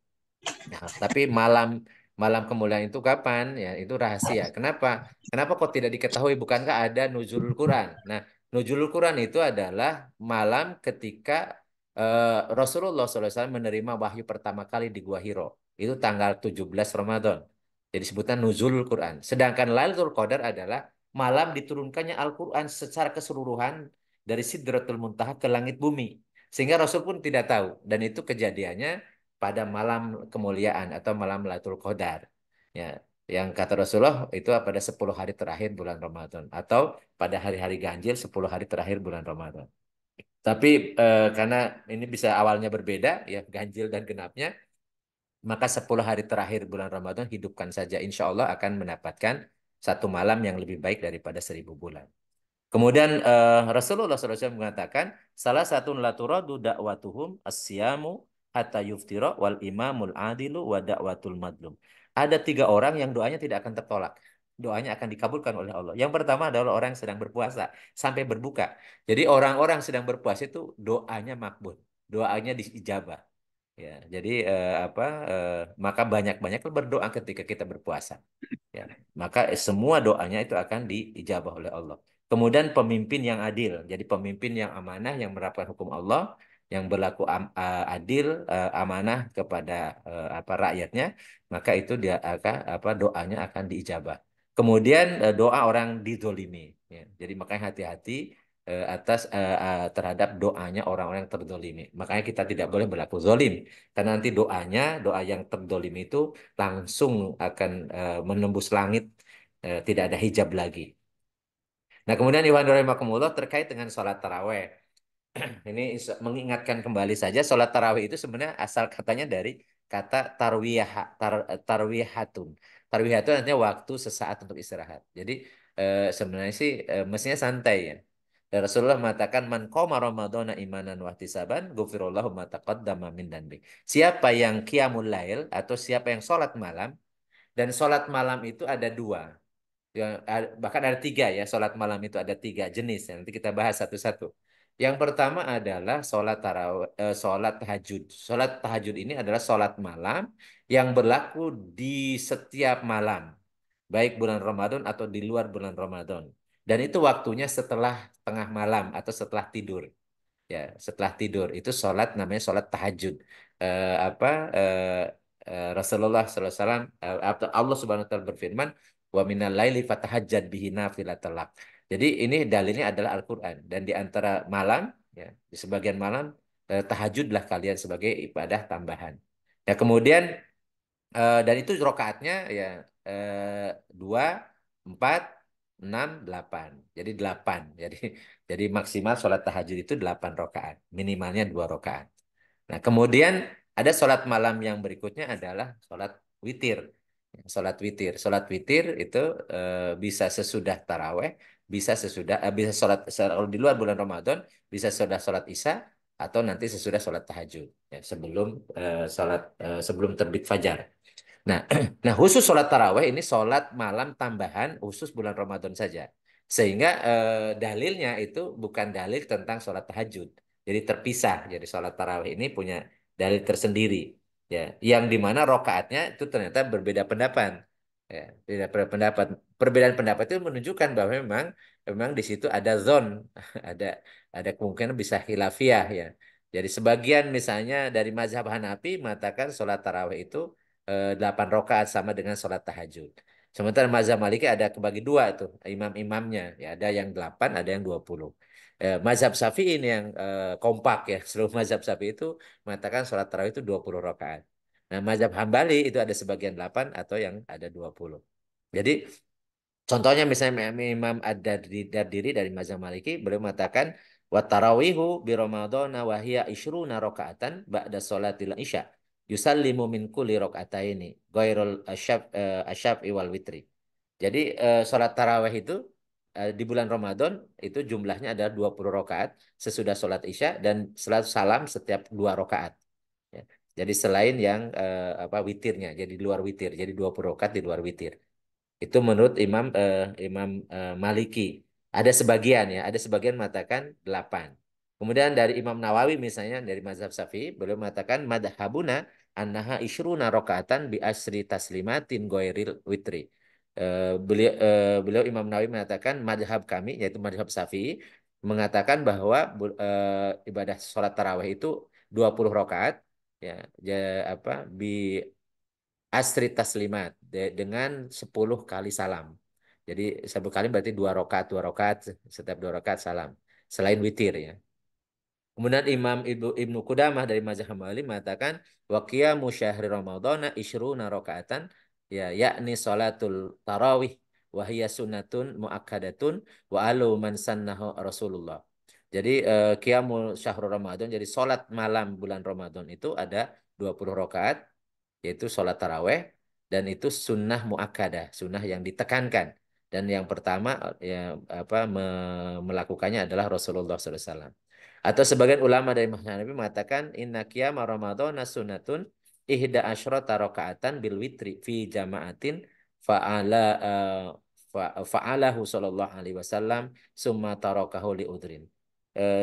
Nah, tapi malam malam kemuliaan itu kapan? Ya, itu rahasia. Kenapa? Kenapa kok tidak diketahui? Bukankah ada nuzulul Quran? Nah, nuzulul Quran itu adalah malam ketika Rasulullah SAW menerima wahyu pertama kali di Gua Hiro. Itu tanggal 17 Ramadan. Jadi sebutan nuzulul Quran. Sedangkan Lailatul Qadar adalah malam diturunkannya Al-Quran secara keseluruhan dari Sidratul Muntaha ke langit bumi. Sehingga Rasul pun tidak tahu. Dan itu kejadiannya pada malam kemuliaan atau malam Lailatul Qadar. Ya, yang kata Rasulullah itu pada 10 hari terakhir bulan Ramadan atau pada hari-hari ganjil 10 hari terakhir bulan Ramadan. Tapi karena ini bisa awalnya berbeda ya ganjil dan genapnya, maka 10 hari terakhir bulan Ramadan hidupkan saja. Insya Allah akan mendapatkan satu malam yang lebih baik daripada 1.000 bulan. Kemudian Rasulullah SAW mengatakan salah satu laturadu dakwatuhum asyamu hatta yuftira wal imamul adilu wa da'watul madlum. Ada 3 orang yang doanya tidak akan tertolak. Doanya akan dikabulkan oleh Allah. Yang pertama adalah orang yang sedang berpuasa sampai berbuka. Jadi orang-orang sedang berpuasa itu doanya makbul, doanya diijabah. Ya, jadi apa? Maka banyak-banyak berdoa ketika kita berpuasa. Ya, maka semua doanya itu akan diijabah oleh Allah. Kemudian pemimpin yang adil, jadi pemimpin yang amanah, yang menerapkan hukum Allah, yang berlaku adil, amanah kepada apa rakyatnya, maka itu dia akan apa doanya akan diijabah. Kemudian doa orang dizolimi. Ya. Jadi makanya hati-hati atas terhadap doanya orang-orang yang terdolimi. Makanya kita tidak boleh berlaku zolim. Karena nanti doanya, doa yang terdolimi itu langsung akan menembus langit, tidak ada hijab lagi. Nah kemudian Iwan rahimakumullah terkait dengan sholat taraweh. Ini mengingatkan kembali saja sholat tarawih itu sebenarnya asal katanya dari kata tarwiyah, tarwihatun. Tarwihatun artinya waktu sesaat untuk istirahat. Jadi sebenarnya sih mestinya santai ya. Dan Rasulullah mengatakan man qoma ramadhana imanan wa ihtisaban ghufirallahu ma taqaddama min dzanbi. Siapa yang qiyamul lail atau siapa yang sholat malam, dan sholat malam itu ada dua. Ya, bahkan ada tiga ya, sholat malam itu ada tiga jenis. Nanti kita bahas satu-satu. Yang pertama adalah sholat tarawih, sholat tahajud. Sholat tahajud ini adalah sholat malam yang berlaku di setiap malam, baik bulan Ramadan atau di luar bulan Ramadan. Dan itu waktunya setelah tengah malam atau setelah tidur. Ya, setelah tidur itu sholat namanya sholat tahajud. Apa Rasulullah SAW atau Allah Subhanahu Wa Taala berfirman, wa minal laili fatahajjad bihi nafilatal lak. Jadi ini dalilnya adalah Al-Qur'an dan di antara malam ya di sebagian malam tahajudlah kalian sebagai ibadah tambahan. Ya kemudian dan itu rokaatnya ya dua, empat, enam, delapan. Jadi delapan. Jadi maksimal sholat tahajud itu 8 rokaat. Minimalnya 2 rokaat. Nah kemudian ada sholat malam yang berikutnya adalah sholat witir. Sholat witir. Sholat witir itu bisa sesudah taraweh, bisa kalau di luar bulan Ramadan, bisa sesudah sholat isya atau nanti sesudah sholat tahajud. Ya, sebelum terbit fajar. Nah, nah khusus sholat taraweh ini sholat malam tambahan khusus bulan Ramadan saja. Sehingga dalilnya itu bukan dalil tentang sholat tahajud. Jadi terpisah. Jadi sholat taraweh ini punya dalil tersendiri. Ya, yang dimana rokaatnya itu ternyata berbeda pendapat. Ya, beda pendapat. Perbedaan pendapat itu menunjukkan bahwa memang di situ ada zon, ada ada kemungkinan bisa khilafiyah ya. Jadi sebagian misalnya dari mazhab Hanafi mengatakan sholat taraweh itu 8 rakaat sama dengan sholat tahajud. Sementara mazhab Maliki ada kebagi dua tuh imam-imamnya. Ya, ada yang 8, ada yang 20. Mazhab Syafi'i ini yang kompak ya. Seluruh mazhab Syafi'i itu mengatakan sholat tarawih itu 20 rakaat. Nah, mazhab Hambali itu ada sebagian 8 atau yang ada 20. Jadi contohnya misalnya Imam Ad-Dardiri dari mazhab Maliki beliau mengatakan wa tarawihu bi ramadhana wa hiya isyruna rakaatan ba'da sholatil isya yusallimu min kulli raka'ataini ghairul asyaf'i wal witri. Jadi sholat tarawih itu di bulan Ramadan itu jumlahnya adalah 20 rakaat sesudah sholat isya dan salat salam setiap 2 rakaat. Ya. Jadi selain yang apa witirnya, jadi di luar witir, jadi 20 rakaat di luar witir. Itu menurut Imam Maliki. Ada sebagian ya, ada sebagian mengatakan 8. Kemudian dari Imam Nawawi misalnya dari mazhab Syafi'i, beliau mengatakan madhabuna annaha isyruna rakaatan bi asri taslimatin goiril witri. Beliau Imam Nawawi mengatakan madhab kami yaitu madhab Syafi'i mengatakan bahwa ibadah sholat tarawih itu 20 rakaat ya, apa bi asri taslimat dengan 10 kali salam. Jadi 10 kali berarti 2 rakaat, setiap 2 rakaat salam. Selain witir ya. Kemudian Imam Ibnu Qudamah dari mazhab Hambali mengatakan wa qiyamu syahri ramadhana isyruna rakaatan ya yakni salatul tarawih wa hiya sunnatun muakkadatun wa alu man sannahu Rasulullah. Jadi qiyamul syahrul Ramadan jadi salat malam bulan Ramadan itu ada 20 rakaat yaitu sholat taraweh dan itu sunnah muakkadah, sunnah yang ditekankan. Dan yang pertama ya apa melakukannya adalah Rasulullah SAW. Atau sebagian ulama dari Nabi mengatakan inna qiyama ramadhana sunnatun ihda asyrata rakaatan bil witri fi jama'atin fa'ala fa'alahu sallallahu alaihi wasallam summa tarakahu li udrin.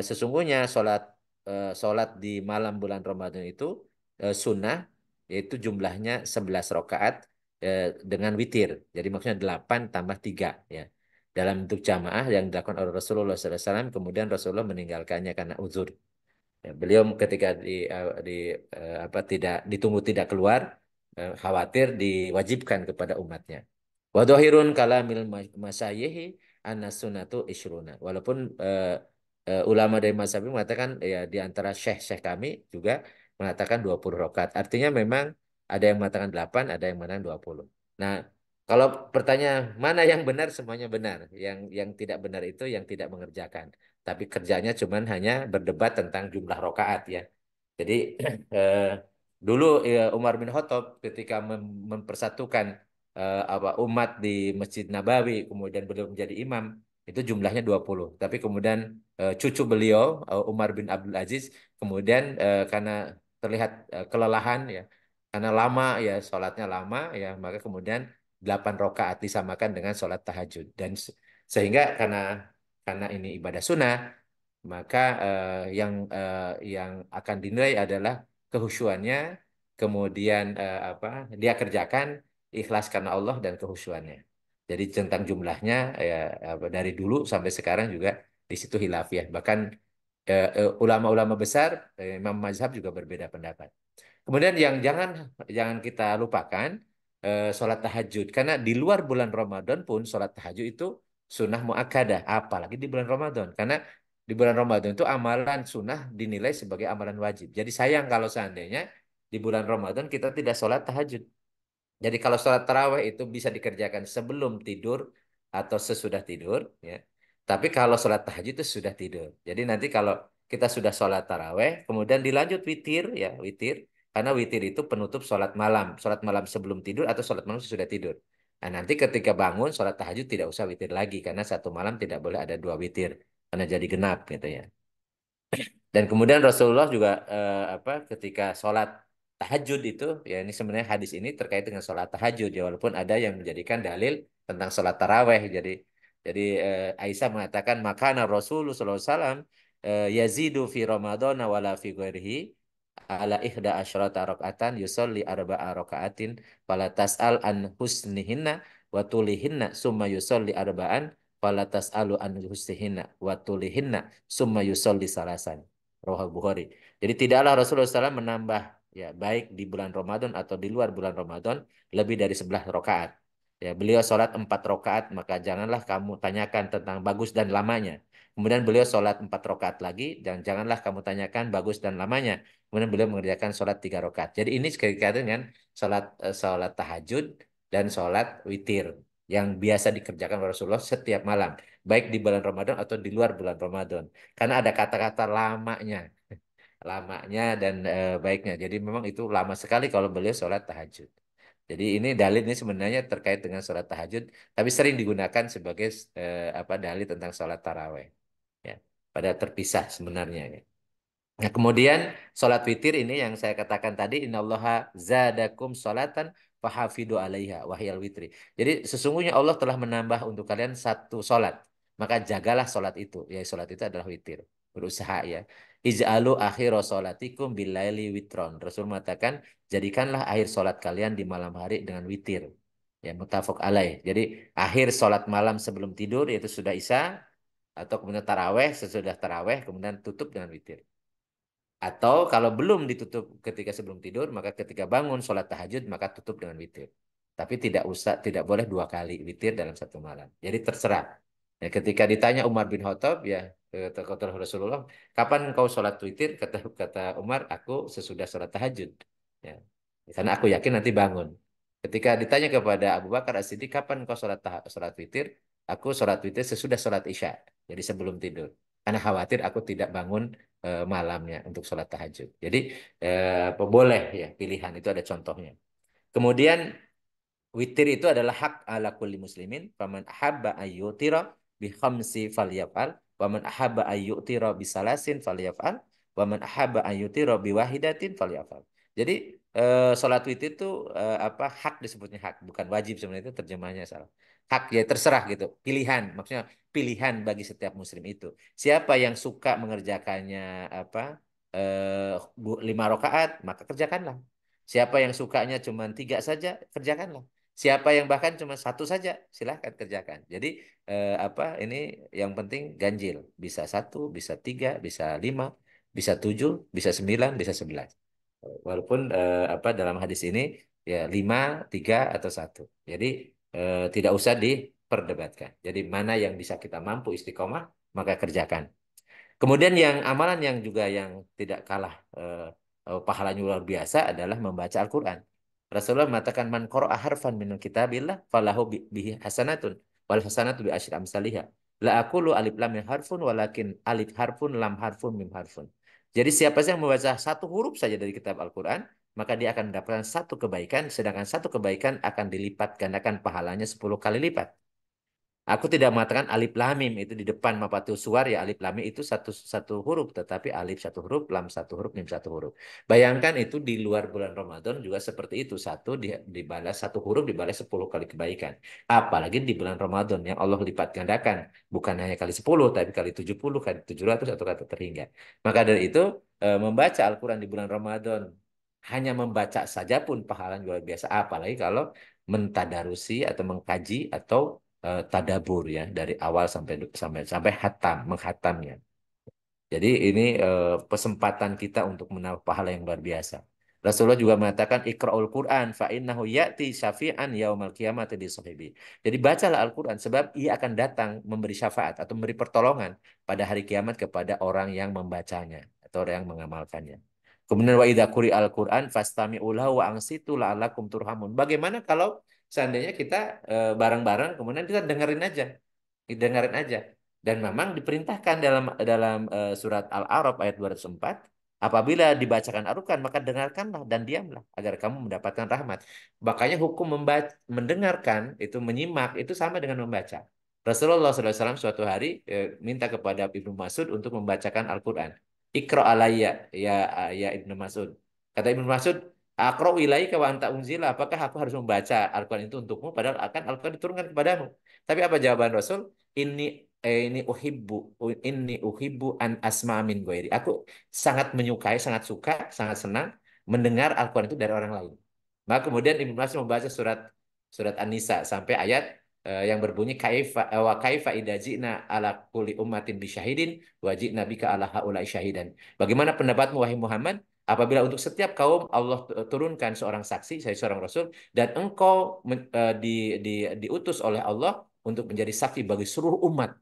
Sesungguhnya sholat di malam bulan Ramadan itu sunnah yaitu jumlahnya 11 rakaat dengan witir. Jadi maksudnya 8 tambah 3 ya. Dalam bentuk jamaah yang dilakukan oleh Rasulullah SAW kemudian Rasulullah meninggalkannya karena uzur. Ya, beliau ketika apa tidak ditunggu tidak keluar khawatir diwajibkan kepada umatnya. Wa dhahirun kalamil masyayikh anna sunnatu isyruna. Walaupun ulama dari mazhab ini mengatakan ya di antara syekh-syekh kami juga mengatakan 20 rakaat. Artinya memang ada yang mengatakan 8, ada yang mengatakan 20. Nah, kalau pertanyaan mana yang benar, semuanya benar. Yang tidak benar itu yang tidak mengerjakan. Tapi kerjanya cuman hanya berdebat tentang jumlah rakaat ya. Jadi eh, dulu Umar bin Khattab ketika mempersatukan apa umat di Masjid Nabawi, kemudian beliau menjadi imam, itu jumlahnya 20. Tapi kemudian cucu beliau Umar bin Abdul Aziz kemudian karena terlihat kelelahan ya, karena lama ya sholatnya lama ya, maka kemudian 8 rakaat disamakan dengan sholat tahajud dan sehingga karena ini ibadah sunnah maka yang akan dinilai adalah kehusuannya, kemudian apa dia kerjakan ikhlas karena Allah dan kehusuannya. Jadi tentang jumlahnya ya dari dulu sampai sekarang juga di situ hilafiyah. Bahkan ulama-ulama besar, imam mazhab juga berbeda pendapat. Kemudian yang jangan jangan kita lupakan sholat tahajud karena di luar bulan Ramadan pun sholat tahajud itu sunnah muakkadah, apalagi di bulan Ramadan karena di bulan Ramadan itu amalan sunnah dinilai sebagai amalan wajib. Jadi sayang kalau seandainya di bulan Ramadan kita tidak sholat tahajud. Jadi kalau sholat tarawih itu bisa dikerjakan sebelum tidur atau sesudah tidur, ya. Tapi kalau sholat tahajud itu sudah tidur. Jadi nanti kalau kita sudah sholat tarawih, kemudian dilanjut witir, ya witir, karena witir itu penutup sholat malam sebelum tidur atau sholat malam sesudah tidur. Nah nanti ketika bangun sholat tahajud tidak usah witir lagi karena satu malam tidak boleh ada dua witir karena jadi genap gitu ya. Dan kemudian Rasulullah juga apa ketika sholat tahajud itu ya ini sebenarnya hadis ini terkait dengan sholat tahajud ya walaupun ada yang menjadikan dalil tentang sholat taraweh. Jadi Aisyah mengatakan makana Rasulullah SAW yazidu fi Ramadan wala fi ghairihi ala ihda asyrata rakaatan yusolli arba'a rakaatin fala tas'al an husnihinna wa tulihinna summa yusolli arba'an fala tas'alu an husnihinna wa tulihinna summa yusolli salasan. Rawahul Bukhari. Jadi tidaklah Rasulullah SAW menambah ya baik di bulan Ramadan atau di luar bulan Ramadan lebih dari 11 rakaat. Ya, beliau sholat 4 rakaat maka janganlah kamu tanyakan tentang bagus dan lamanya. Kemudian beliau sholat 4 rakaat lagi dan janganlah kamu tanyakan bagus dan lamanya. Kemudian beliau mengerjakan sholat 3 rakaat. Jadi ini sekali-kali dengan sholat tahajud dan sholat witir yang biasa dikerjakan oleh Rasulullah setiap malam, baik di bulan Ramadan atau di luar bulan Ramadan. Karena ada kata-kata lamanya dan baiknya. Jadi memang itu lama sekali kalau beliau sholat tahajud. Jadi ini dalil ini sebenarnya terkait dengan sholat tahajud, tapi sering digunakan sebagai apa dalil tentang sholat taraweh. Ya, pada terpisah sebenarnya. Ya. Nah, kemudian sholat witir ini yang saya katakan tadi, innallaha zadakum sholatan fahafidu alaiha wahyal witri. Jadi sesungguhnya Allah telah menambah untuk kalian satu sholat. Maka jagalah sholat itu. Ya, sholat itu adalah witir. Berusaha ya. Ij'alu akhir sholatikum bilaili witron. Rasul mengatakan, jadikanlah akhir sholat kalian di malam hari dengan witir. Ya, mutafaq alaih. Jadi akhir sholat malam sebelum tidur, yaitu sudah isya, atau kemudian taraweh, sesudah taraweh, kemudian tutup dengan witir. Atau kalau belum ditutup ketika sebelum tidur, maka ketika bangun sholat tahajud, maka tutup dengan witir. Tapi tidak boleh dua kali witir dalam satu malam. Jadi terserah. Ya, ketika ditanya Umar bin Khattab, ya kata Rasulullah, kapan kau sholat witir? Kata Umar, aku sesudah sholat tahajud. Ya, karena aku yakin nanti bangun. Ketika ditanya kepada Abu Bakar As-Siddiq, kapan kau sholat witir? Aku sholat witir sesudah sholat isya. Jadi sebelum tidur. Karena khawatir aku tidak bangun malamnya untuk sholat tahajud. Jadi boleh ya pilihan itu ada contohnya. Kemudian witir itu adalah hak ala kulli muslimin. Faman ahabba ayyutira bi khamsi falyaf'al. Waman ahabba ayyutira bi salasin falyaf'al. Waman ahabba ayyutira bi wahidatin falyaf'al. Jadi sholat witir itu apa hak disebutnya hak, bukan wajib sebenarnya itu terjemahnya salah. Hak ya terserah gitu, pilihan maksudnya pilihan bagi setiap muslim itu. Siapa yang suka mengerjakannya apa 5 rakaat maka kerjakanlah. Siapa yang sukanya cuma 3 saja kerjakanlah. Siapa yang bahkan cuma satu saja, silahkan kerjakan. Jadi apa ini yang penting ganjil. Bisa satu, bisa tiga, bisa lima, bisa tujuh, bisa sembilan, bisa 11. Walaupun apa dalam hadis ini ya lima, tiga atau satu. Jadi tidak usah diperdebatkan. Jadi mana yang bisa kita mampu istiqomah, maka kerjakan. Kemudian yang amalan yang juga yang tidak kalah pahalanya luar biasa adalah membaca Al-Quran. Rasulullah mengatakan man qara'a harfan min kitabillah falahu bihi hasanatun wal hasanatu bi asyri amsalihha. La aqulu alif lam mim harfun walakin alif harfun lam harfun mim harfun. Jadi siapa yang membaca satu huruf saja dari kitab Al-Quran, maka dia akan mendapatkan satu kebaikan, sedangkan satu kebaikan akan dilipat gandakan pahalanya 10 kali lipat. Aku tidak mengatakan alif lam mim itu di depan mapatul suar ya alif lam mim itu satu satu huruf tetapi alif satu huruf lam satu huruf mim satu huruf. Bayangkan itu di luar bulan Ramadan juga seperti itu satu dibalas satu huruf dibalas 10 kali kebaikan. Apalagi di bulan Ramadan yang Allah lipat gandakan bukan hanya kali 10 tapi kali 70 kali 700 atau kata terhingga. Maka dari itu membaca Al-Quran di bulan Ramadan hanya membaca saja pun pahalanya luar biasa apalagi kalau mentadarusi atau mengkaji atau tadabur ya dari awal sampai sampai sampai hatam menghatamnya. Jadi ini kesempatan kita untuk menambah pahala yang luar biasa. Rasulullah juga mengatakan Iqra'ul Quran fa innahu ya'ti syafi'an yaumal qiyamati li sahibi. Jadi bacalah Al-Quran sebab ia akan datang memberi syafaat atau memberi pertolongan pada hari kiamat kepada orang yang membacanya atau orang yang mengamalkannya. Kemudian wa idza quri'al Quran fastami'u lahu wa ansitu la'allakum turhamun. Bagaimana kalau seandainya kita bareng-bareng kemudian kita dengerin aja. Didengarin aja. Dan memang diperintahkan dalam dalam surat Al-A'raf ayat 204, apabila dibacakan Al-Quran maka dengarkanlah dan diamlah agar kamu mendapatkan rahmat. Makanya hukum mendengarkan itu menyimak itu sama dengan membaca. Rasulullah SAW suatu hari minta kepada Ibnu Mas'ud untuk membacakan Al-Quran. Iqra alayya ya Ibnu Mas'ud. Kata Ibnu Mas'ud, Aqra'u ilaika wa anta unzila. Apakah aku harus membaca Al-Quran itu untukmu padahal akan Al-Quran diturunkan kepadamu? Tapi apa jawaban Rasul? Ini ini uhibbu an asma min ghairi. Aku sangat menyukai, sangat suka, sangat senang mendengar Al-Quran itu dari orang lain. Maka kemudian Ibnu Mas'ud membaca surat surat An-Nisa sampai ayat yang berbunyi wa kaifa idza ji'na ala kulli ummatin bisyahidin wa ji'na bika ala haula'i syahidan. Bagaimana pendapatmu wahai Muhammad apabila untuk setiap kaum Allah turunkan seorang saksi, saya seorang rasul dan engkau diutus oleh Allah untuk menjadi saksi bagi seluruh umat.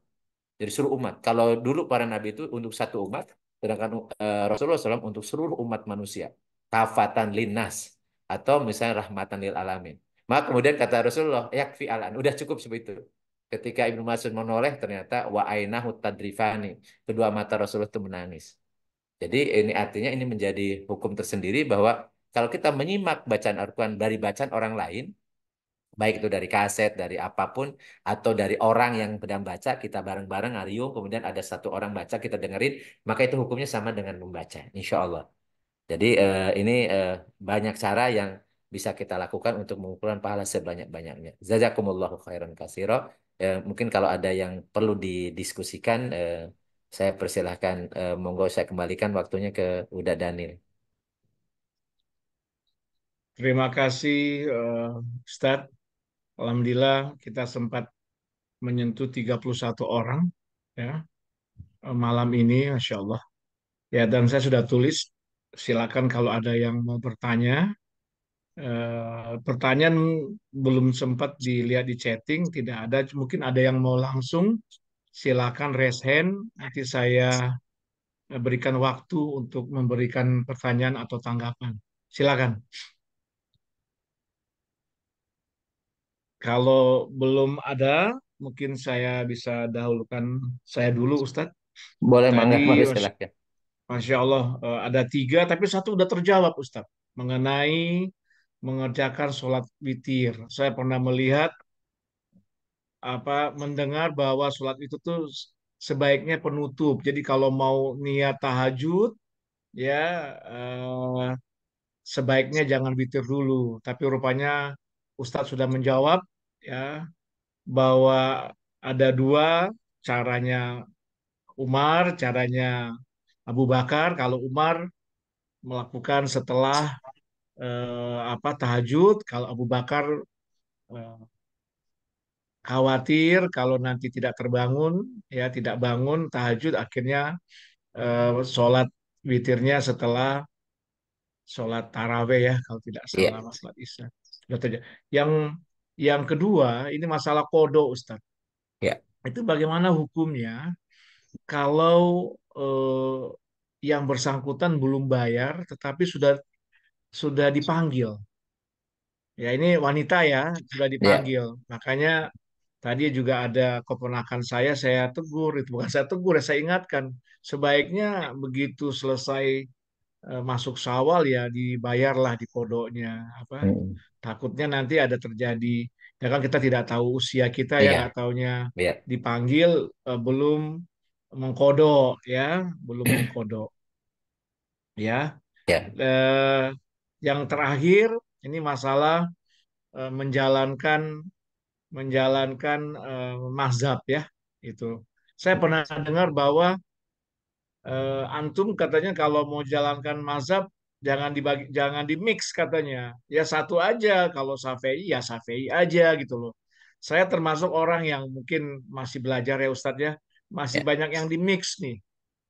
Jadi seluruh umat. Kalau dulu para nabi itu untuk satu umat, sedangkan Rasulullah SAW untuk seluruh umat manusia. Kafatan linnas. Atau misalnya rahmatan lil alamin. Maka kemudian kata Rasulullah, yakfi alan. Udah cukup seperti itu. Ketika Ibnu Mas'ud menoleh, ternyata wa ainahu tadrifani. Kedua mata Rasulullah itu menangis. Jadi ini artinya ini menjadi hukum tersendiri bahwa kalau kita menyimak bacaan Al-Quran dari bacaan orang lain, baik itu dari kaset, dari apapun, atau dari orang yang sedang baca, kita bareng-bareng ngariung, kemudian ada satu orang baca, kita dengerin, maka itu hukumnya sama dengan membaca, insya Allah. Jadi ini banyak cara yang bisa kita lakukan untuk mengumpulkan pahala sebanyak-banyaknya. Jazakumullahu khairan katsira. Mungkin kalau ada yang perlu didiskusikan, saya persilahkan, monggo saya kembalikan waktunya ke Uda Daniel. Terima kasih Ustadz. Alhamdulillah kita sempat menyentuh 31 orang ya malam ini, Masya Allah. Ya, dan saya sudah tulis. Silakan kalau ada yang mau bertanya. Pertanyaan belum sempat dilihat di chatting, tidak ada. Mungkin ada yang mau langsung. Silakan raise hand. Nanti saya berikan waktu untuk memberikan pertanyaan atau tanggapan. Silakan. Kalau belum ada, mungkin saya bisa dahulukan saya dulu, Ustadz. Boleh, Tadi, mangga, mangga silahkan. Masya Allah, ada tiga, tapi satu udah terjawab, Ustadz. Mengenai mengerjakan sholat witir. Saya pernah melihat, mendengar bahwa sholat itu tuh sebaiknya penutup. Jadi kalau mau niat tahajud, ya eh, sebaiknya jangan witir dulu. Tapi rupanya Ustadz sudah menjawab, ya bahwa ada dua caranya Umar, caranya Abu Bakar. Kalau Umar melakukan setelah tahajud, kalau Abu Bakar eh, khawatir kalau nanti tidak terbangun, ya tidak bangun tahajud, akhirnya sholat witirnya setelah sholat taraweh ya, kalau tidak Iya. salah, sholat isya. Sudah terjadi. Yang Yang kedua, ini masalah kodo, Ustadz. Ya. Itu bagaimana hukumnya kalau yang bersangkutan belum bayar, tetapi sudah dipanggil. Ya, ini wanita ya, sudah Ya. dipanggil. Makanya tadi juga ada keponakan saya tegur, itu bukan saya tegur, ya saya ingatkan. Sebaiknya begitu selesai masuk Syawal ya dibayarlah di kodoknya. Apa? Mm. Takutnya nanti ada terjadi, ya kan kita tidak tahu usia kita ya, nggak Iya. taunya Ya. dipanggil belum mengkodok ya, belum mengkodok ya. Ya. Eh, yang terakhir ini masalah menjalankan menjalankan mazhab ya itu. Saya pernah dengar bahwa antum katanya kalau mau jalankan mazhab jangan dibagi, jangan di mix katanya. Ya satu aja, kalau Syafi'i ya Syafi'i aja gitu loh. Saya termasuk orang yang mungkin masih belajar ya Ustadz ya, masih Ya. banyak yang di mix nih.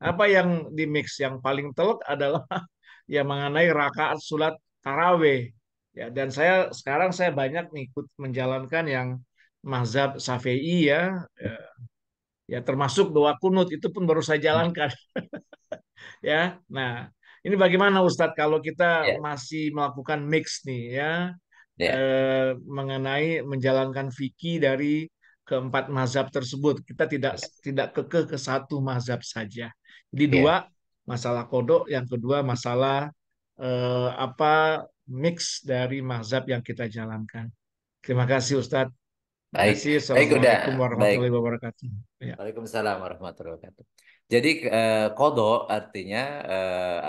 Apa yang di mix? Yang paling telak adalah yang mengenai rakaat sulat taraweh. Ya, dan sekarang saya banyak nih ikut menjalankan yang mazhab Syafi'i ya, ya termasuk doa kunut itu pun baru saya jalankan ya. Nah, ini bagaimana Ustadz kalau kita Ya. masih melakukan mix nih ya, Ya. mengenai menjalankan fikih dari keempat mazhab tersebut. Kita tidak Ya. tidak kekeh ke satu mazhab saja. Jadi dua, Ya. masalah kodok, yang kedua masalah apa mix dari mazhab yang kita jalankan. Terima kasih Ustadz. Terima Baik. kasih. Baik, udah. Assalamualaikum Baik. warahmatullahi wabarakatuh. Ya. Waalaikumsalam warahmatullahi wabarakatuh. Jadi kodo artinya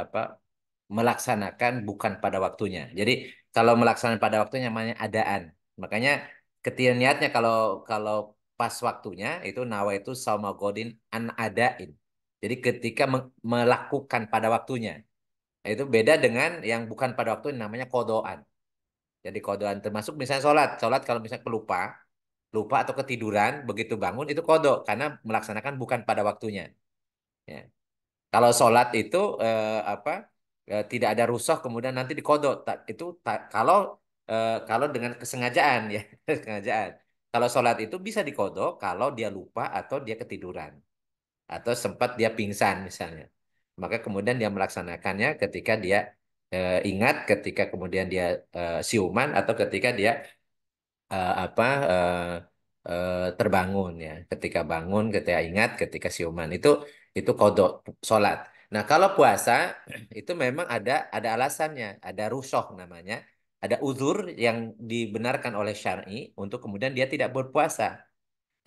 apa? Melaksanakan bukan pada waktunya. Jadi kalau melaksanakan pada waktunya namanya adaan. Makanya ketika niatnya kalau kalau pas waktunya itu nawa itu saumagodin an adain. Jadi ketika melakukan pada waktunya. Nah, itu beda dengan yang bukan pada waktu namanya kodoan. Jadi kodoan termasuk misalnya sholat. Sholat kalau misalnya pelupa, lupa atau ketiduran, begitu bangun itu kodok karena melaksanakan bukan pada waktunya. Ya. Kalau sholat itu apa tidak ada rusuh kemudian nanti dikodok. Itu kalau dengan kesengajaan ya kesengajaan. Kalau sholat itu bisa dikodok kalau dia lupa atau dia ketiduran atau sempat dia pingsan misalnya. Maka kemudian dia melaksanakannya ketika dia ingat, ketika kemudian dia siuman atau ketika dia apa terbangun ya ketika bangun ketika ingat ketika siuman itu kodok sholat. Nah kalau puasa itu memang ada alasannya ada rusoh namanya ada uzur yang dibenarkan oleh syar'i untuk kemudian dia tidak berpuasa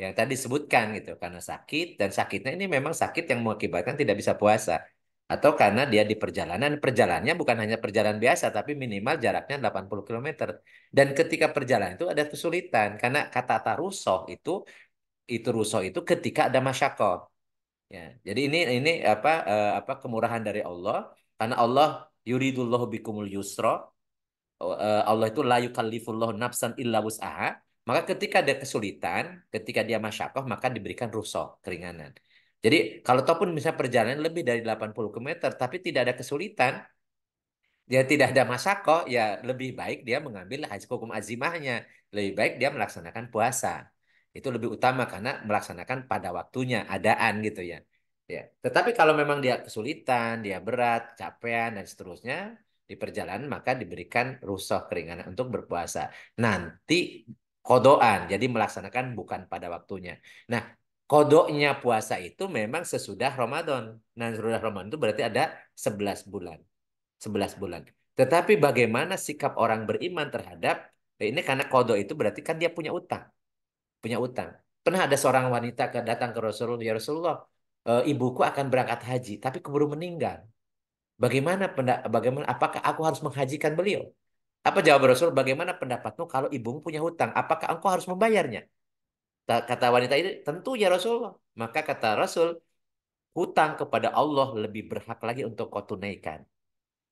yang tadi disebutkan gitu karena sakit dan sakitnya ini memang sakit yang mengakibatkan tidak bisa puasa atau karena dia di perjalanan perjalanannya bukan hanya perjalanan biasa tapi minimal jaraknya 80 kilometer dan ketika perjalanan itu ada kesulitan karena kata rusoh itu rusoh itu ketika ada masyakoh ya jadi ini apa kemurahan dari Allah karena Allah yuridullahu bikumul yusra Allah itu la yukallifullahu nafsan illa wus'aha. Maka ketika ada kesulitan, ketika dia masyakoh, maka diberikan rukhsah, keringanan. Jadi kalau ataupun misalnya perjalanan lebih dari 80 kilometer, tapi tidak ada kesulitan, dia tidak ada masyakoh, ya lebih baik dia mengambil hukum azimahnya. Lebih baik dia melaksanakan puasa. Itu lebih utama karena melaksanakan pada waktunya, adaan gitu ya. Ya. Tetapi kalau memang dia kesulitan, dia berat, capean dan seterusnya di perjalanan maka diberikan rukhsah keringanan untuk berpuasa. Nanti kodoan, jadi melaksanakan bukan pada waktunya. Nah, kodoknya puasa itu memang sesudah Ramadan. Nah, sesudah Ramadan itu berarti ada 11 bulan. 11 bulan. Tetapi bagaimana sikap orang beriman terhadap ini karena kodo itu berarti kan dia punya utang, punya utang. Pernah ada seorang wanita datang ke Rasulullah, ya Rasulullah, ibuku akan berangkat haji, tapi keburu meninggal. Bagaimana apakah aku harus menghajikan beliau? Apa jawab Rasul? Bagaimana pendapatmu kalau ibumu punya hutang? Apakah engkau harus membayarnya? Kata wanita ini, tentu ya Rasulullah. Maka kata Rasul, hutang kepada Allah lebih berhak lagi untuk kau tunaikan.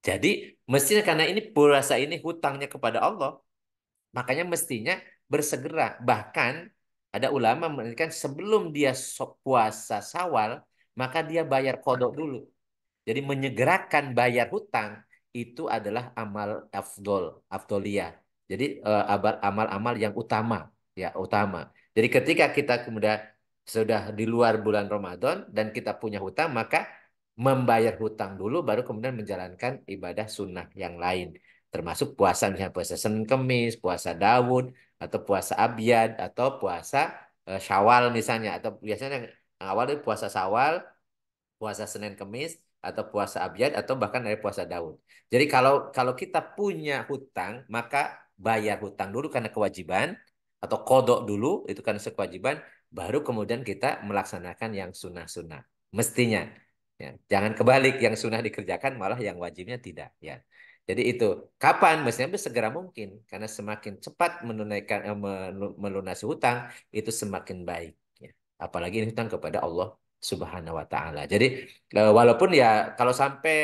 Jadi mestinya karena ini puasa ini hutangnya kepada Allah, makanya mestinya bersegera. Bahkan ada ulama menandakan sebelum dia puasa Syawal, maka dia bayar kodok dulu. Jadi menyegerakan bayar hutang itu adalah amal afdoliyah. Jadi amal-amal yang utama, ya utama. Jadi ketika kita kemudian sudah di luar bulan Ramadan dan kita punya hutang, maka membayar hutang dulu, baru kemudian menjalankan ibadah sunnah yang lain. Termasuk puasa, misalnya puasa Senin Kemis, puasa Daud, atau puasa Abyad, atau puasa Syawal misalnya. Atau biasanya yang awal itu puasa Syawal, puasa Senin Kemis, atau puasa Abyad, atau bahkan dari puasa Daud. Jadi kalau kalau kita punya hutang, maka bayar hutang dulu karena kewajiban, atau kodok dulu itu karena kewajiban, baru kemudian kita melaksanakan yang sunnah-sunnah. Mestinya. Ya, jangan kebalik, yang sunnah dikerjakan malah yang wajibnya tidak. Ya. Jadi itu kapan? Mestinya segera mungkin, karena semakin cepat menunaikan melunasi hutang itu semakin baik. Ya. Apalagi ini hutang kepada Allah Subhanahu wa taala. Jadi walaupun ya kalau sampai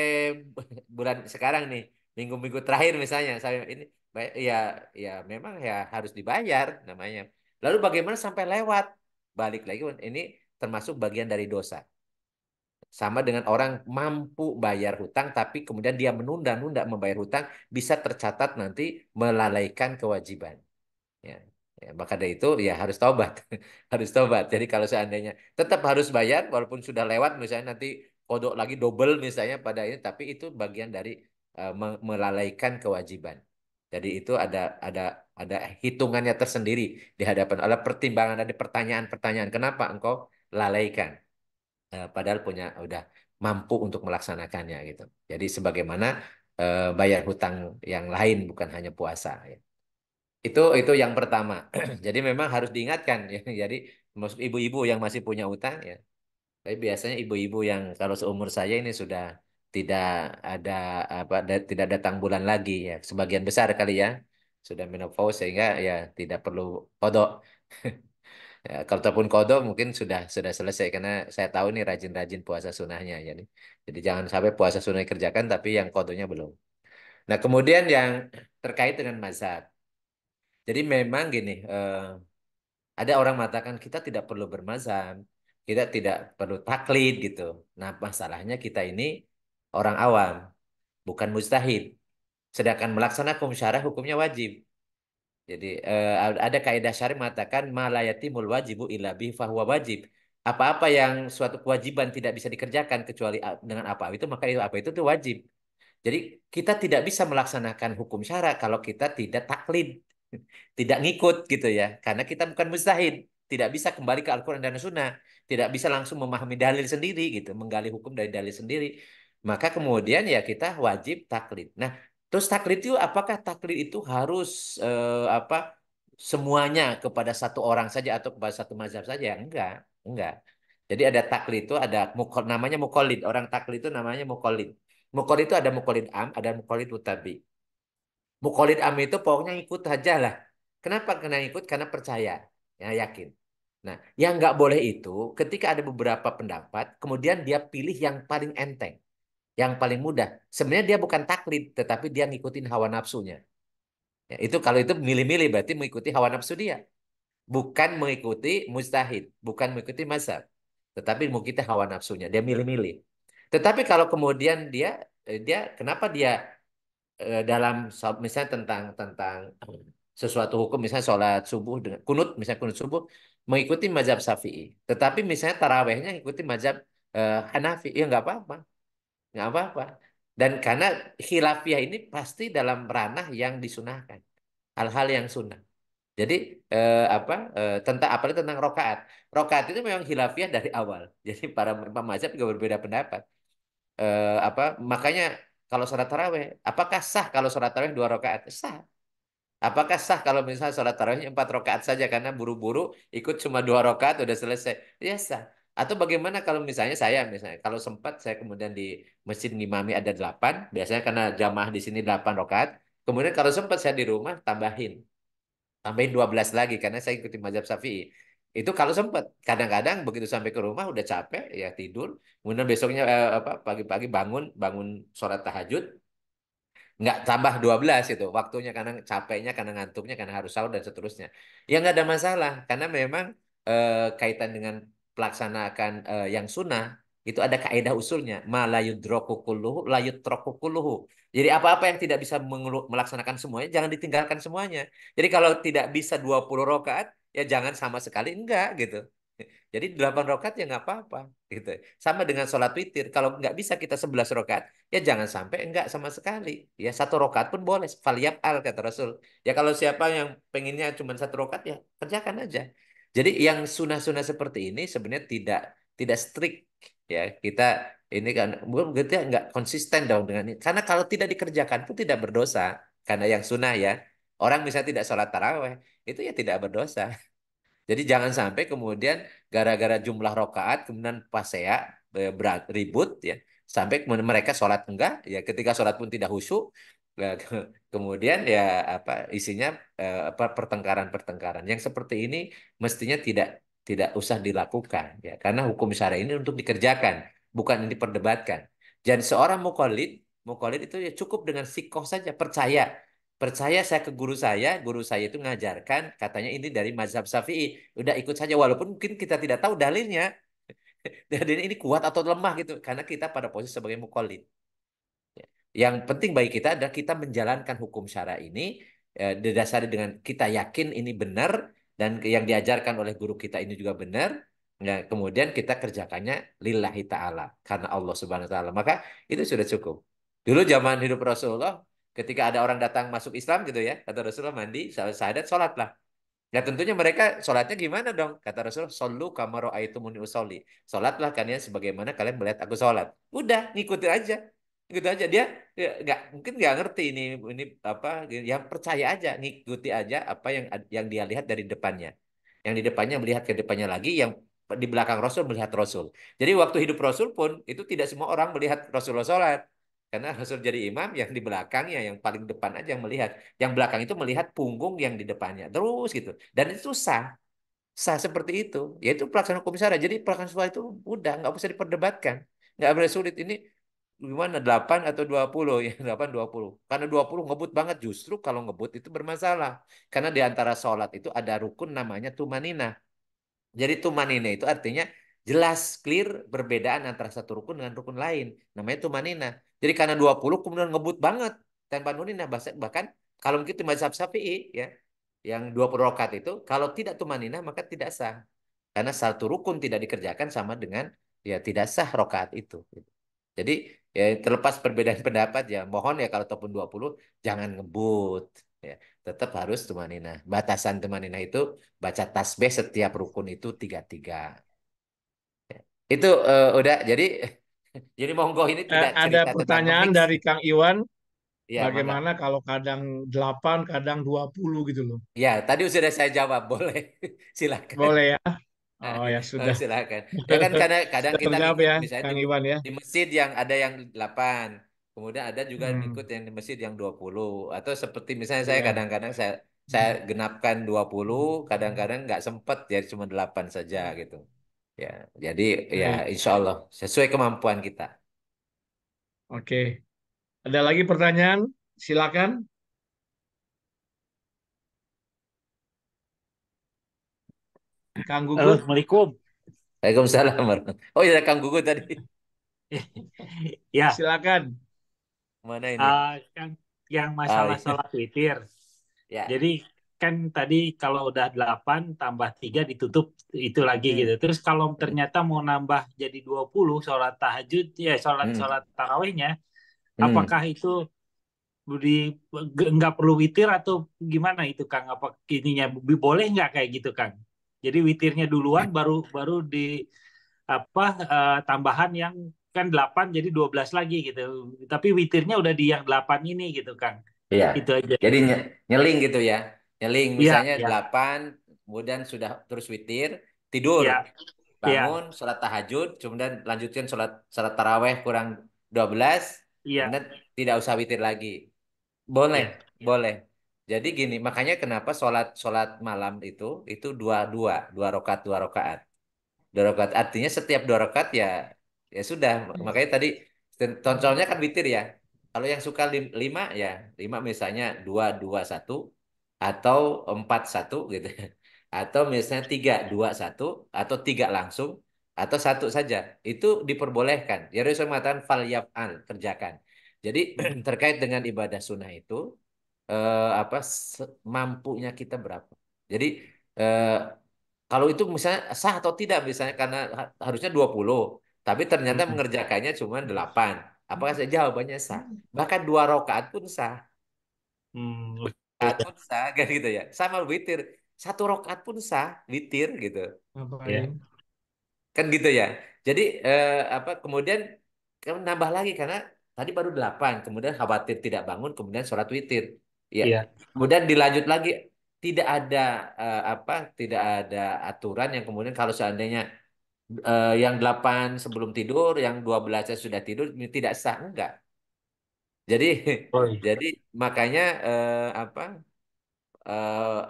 bulan sekarang nih, minggu-minggu terakhir misalnya saya ini ya ya memang ya harus dibayar namanya. Lalu bagaimana sampai lewat? Balik lagi ini termasuk bagian dari dosa. Sama dengan orang mampu bayar hutang tapi kemudian dia menunda-nunda membayar hutang, bisa tercatat nanti melalaikan kewajiban. Ya. Ya, maka dari itu ya harus tobat. Harus tobat. Jadi kalau seandainya tetap harus bayar walaupun sudah lewat, misalnya nanti kodok lagi double misalnya pada ini, tapi itu bagian dari melalaikan kewajiban. Jadi itu ada hitungannya tersendiri di hadapan Allah, pertimbangan, ada pertanyaan-pertanyaan kenapa engkau lalaikan. Padahal punya udah mampu untuk melaksanakannya gitu. Jadi sebagaimana bayar hutang yang lain, bukan hanya puasa ya. Itu yang pertama. Jadi memang harus diingatkan ya. Jadi maksud ibu-ibu yang masih punya utang ya. Tapi biasanya ibu-ibu yang kalau seumur saya ini sudah tidak ada tidak datang bulan lagi ya. Sebagian besar kali ya sudah menopause sehingga ya tidak perlu kodok. Ya, kalau ataupun kodok mungkin sudah selesai karena saya tahu ini rajin-rajin puasa sunnahnya. Jadi jangan sampai puasa sunnah dikerjakan tapi yang kodoknya belum. Nah kemudian yang terkait dengan mazhab. Jadi memang gini, ada orang mengatakan kita tidak perlu bermazhab, kita tidak perlu taklid gitu. Nah, masalahnya kita ini orang awam, bukan mujtahid. Sedangkan melaksanakan hukum syarah hukumnya wajib. Jadi ada kaidah syar'i mengatakan malayatimul wajibu illa bihi fahuwa wajib. Apa-apa yang suatu kewajiban tidak bisa dikerjakan kecuali dengan apa itu, maka itu apa itu tuh wajib. Jadi kita tidak bisa melaksanakan hukum syara kalau kita tidak taklid, tidak ngikut gitu ya. Karena kita bukan mujtahid, tidak bisa kembali ke Al-Quran dan Sunnah, tidak bisa langsung memahami dalil sendiri gitu, menggali hukum dari dalil sendiri. Maka kemudian ya kita wajib taklid. Nah, terus taklid itu apakah taklid itu harus apa semuanya kepada satu orang saja atau kepada satu mazhab saja? Enggak, enggak. Jadi ada taklid itu ada namanya muqallid. Orang taklid itu namanya muqallid. Muqallid itu ada muqallid am, ada muqallid mutabi. Muqallid am itu pokoknya ikut aja lah. Kenapa kena ikut? Karena percaya, ya yakin. Nah, yang nggak boleh itu ketika ada beberapa pendapat, kemudian dia pilih yang paling enteng, yang paling mudah. Sebenarnya dia bukan taklid, tetapi dia ngikutin hawa nafsunya. Ya, itu kalau itu milih-milih berarti mengikuti hawa nafsu dia, bukan mengikuti mujtahid, bukan mengikuti mazhab, tetapi mengikuti hawa nafsunya. Dia milih-milih. Tetapi kalau kemudian dia kenapa dia dalam misalnya tentang tentang sesuatu hukum, misalnya sholat subuh dengan kunut, misalnya kunut subuh mengikuti mazhab Syafi'i, tetapi misalnya tarawehnya ikuti mazhab Hanafi, ya nggak apa-apa, nggak apa-apa. Dan karena khilafiyah ini pasti dalam ranah yang disunahkan, hal-hal yang sunnah. Jadi tentang apalagi tentang rokaat, rokaat itu memang khilafiyah dari awal. Jadi para mazhab juga berbeda pendapat. Makanya kalau sholat taraweh, apakah sah kalau sholat taraweh 2 rakaat? Sah. Apakah sah kalau misalnya sholat tarawihnya 4 rakaat saja karena buru-buru ikut cuma 2 rakaat udah selesai? Ya sah. Atau bagaimana kalau misalnya kalau sempat saya kemudian di masjid ngimami ada 8, biasanya karena jamaah di sini 8 rakaat. Kemudian kalau sempat saya di rumah tambahin 12 lagi karena saya ikuti mazhab Syafi'i. Itu kalau sempat. Kadang-kadang begitu sampai ke rumah udah capek ya tidur. Kemudian besoknya pagi-pagi bangun bangun sholat tahajud, nggak tambah 12 itu waktunya karena capeknya, karena ngantuknya, karena harus sahur dan seterusnya. Ya nggak ada masalah karena memang kaitan dengan pelaksanaan yang sunnah itu ada kaidah usulnya. Ma la yudroku kulluhu la yutroku kulluhu. Jadi apa-apa yang tidak bisa melaksanakan semuanya, jangan ditinggalkan semuanya. Jadi kalau tidak bisa 20 rakaat, ya jangan sama sekali enggak gitu. Jadi 8 rakaat ya nggak apa-apa gitu. Sama dengan sholat witir. Kalau nggak bisa kita 11 rakaat, ya jangan sampai enggak sama sekali. Ya 1 rakaat pun boleh. Faliyab al kata Rasul. Ya kalau siapa yang pengennya cuma 1 rakaat ya kerjakan aja. Jadi yang sunnah-sunnah seperti ini sebenarnya tidak strict ya. Kita ini kan kita nggak konsisten dong dengan ini. Karena kalau tidak dikerjakan pun tidak berdosa. Karena yang sunnah ya. Orang misalnya tidak sholat taraweh, itu ya tidak berdosa. Jadi jangan sampai kemudian gara-gara jumlah rokaat kemudian pasea berat ribut ya sampai kemudian mereka sholat enggak ya ketika sholat pun tidak khusyuk ya, kemudian ya apa isinya apa pertengkaran-pertengkaran yang seperti ini mestinya tidak usah dilakukan ya karena hukum syara ini untuk dikerjakan bukan yang diperdebatkan. Dan seorang mukallid itu ya cukup dengan sikoh saja percaya. Percaya saya ke guru saya itu ngajarkan, katanya ini dari mazhab Syafi'i. Udah ikut saja, walaupun mungkin kita tidak tahu dalilnya. Dalilnya ini kuat atau lemah gitu. Karena kita pada posisi sebagai mukallid. Yang penting bagi kita adalah kita menjalankan hukum syara ini didasari dengan kita yakin ini benar dan yang diajarkan oleh guru kita ini juga benar. Ya, kemudian kita kerjakannya lillahi ta'ala karena Allah Subhanahu wa taala. Maka itu sudah cukup. Dulu zaman hidup Rasulullah ketika ada orang datang masuk Islam gitu ya, kata Rasulullah mandi, syahadat, sholatlah. Ya tentunya mereka sholatnya gimana dong? Kata Rasul, Sallu kama ra'aitumuni usolli. Sholatlah kalian sebagaimana kalian melihat aku sholat. Udah, ngikutin aja. Gitu aja. Dia ya, mungkin nggak ngerti ini apa, yang percaya aja, ngikuti aja apa yang dia lihat dari depannya. Yang di depannya melihat ke depannya lagi, yang di belakang Rasul melihat Rasul. Jadi waktu hidup Rasul pun, itu tidak semua orang melihat Rasulullah sholat. Karena Rasul jadi imam, yang di belakangnya, yang paling depan aja yang melihat. Yang belakang itu melihat punggung yang di depannya. Terus gitu. Dan itu sah. Sah seperti itu. Yaitu pelaksanaan hukum syara. Jadi pelaksanaan syara itu udah nggak usah diperdebatkan. Nggak boleh sulit. Ini gimana 8 atau 20 ya 8 20. Karena 20 ngebut banget justru kalau ngebut itu bermasalah. Karena di antara sholat itu ada rukun namanya tumanina. Jadi tumanina itu artinya jelas clear perbedaan antara satu rukun dengan rukun lain. Namanya tumanina. Jadi karena 20 kemudian ngebut banget tanpa nunina bahkan kalau mungkin di mazhab Syafi'i ya yang 20 rakaat itu kalau tidak tumanina maka tidak sah. Karena satu rukun tidak dikerjakan sama dengan ya tidak sah rakaat itu. Jadi ya terlepas perbedaan pendapat ya mohon ya kalau ataupun 20 jangan ngebut ya. Tetap harus tumanina. Batasan tumanina itu baca tasbih setiap rukun itu tiga-tiga. Itu udah jadi monggo ini tidak Ada cerita tentang pertanyaan ngemix. dari Kang Iwan, Ya, bagaimana mangga. kalau kadang 8, kadang 20 gitu loh. Ya, tadi sudah saya jawab, boleh. Silakan. Boleh ya? Oh ya Oh, sudah. silakan. Ya kan kadang kadang Sudah kita terjawab ngikut ya, misalnya Kang Iwan ya. di masjid yang ada yang 8. Kemudian ada juga Hmm, ngikut yang di masjid yang 20. Atau seperti misalnya saya iya. kadang-kadang saya genapkan 20, kadang-kadang nggak sempat jadi cuma 8 saja gitu. Ya, jadi ya Baik, insya Allah sesuai kemampuan kita. oke. Ada lagi pertanyaan? Silakan, Kang Halo, Gugut. Assalamualaikum. Waalaikumsalam warahmatullahi. Oh iya Kang Gugu tadi. Ya, Silakan. Mana ini? kan yang Oh masalah iya. sholat witir. Ya. Jadi kan tadi kalau udah 8 tambah 3 ditutup itu lagi gitu. Hmm. Terus kalau Hmm. ternyata mau nambah jadi 20 sholat tahajud, ya sholat Hmm. sholat tarawihnya, Hmm. apakah itu di nggak perlu witir atau gimana itu Kang? Apa ininya boleh nggak kayak gitu Kang? Jadi witirnya duluan baru baru di apa tambahan yang kan 8 jadi 12 lagi gitu. Tapi witirnya udah di yang 8 ini gitu Kang. Iya. Itu aja. Jadi nyeling gitu ya. Nyeling Iya, misalnya iya, 8, kemudian sudah terus witir, tidur, iya, bangun, iya, sholat tahajud, kemudian lanjutkan sholat sholat taraweh kurang 12, iya, kemudian tidak usah witir lagi. Boleh, iya, boleh. Jadi gini, makanya kenapa sholat sholat malam itu dua dua dua rakaat. 2 rakaat artinya setiap 2 rakaat ya ya sudah. Makanya tadi contohnya kan witir ya. Kalau yang suka 5 ya 5 misalnya 2 2 1 atau 4 1 gitu. Atau misalnya 3 2 1 atau 3 langsung atau satu saja itu diperbolehkan. Ya Rasul mengatakan fal yaf'al, kerjakan. Jadi terkait dengan ibadah sunnah itu apa mampunya kita berapa. Jadi eh, kalau itu misalnya sah atau tidak misalnya karena harusnya 20 tapi ternyata Hmm. mengerjakannya cuma 8. Apakah saya jawabannya sah? Bahkan 2 rakaat pun sah. Oke, Rakaat ya. pun sah kan gitu ya. Sama witir. 1 rakaat pun sah witir gitu. Ya. Ngapain? Kan gitu ya. Jadi apa kemudian kamu nambah lagi karena tadi baru 8, kemudian khawatir tidak bangun, kemudian sholat witir. Ya. Iya. Kemudian dilanjut lagi tidak ada apa tidak ada aturan yang kemudian kalau seandainya yang 8 sebelum tidur, yang 12 sudah tidur ini tidak sah enggak. Jadi Oh, iya. jadi makanya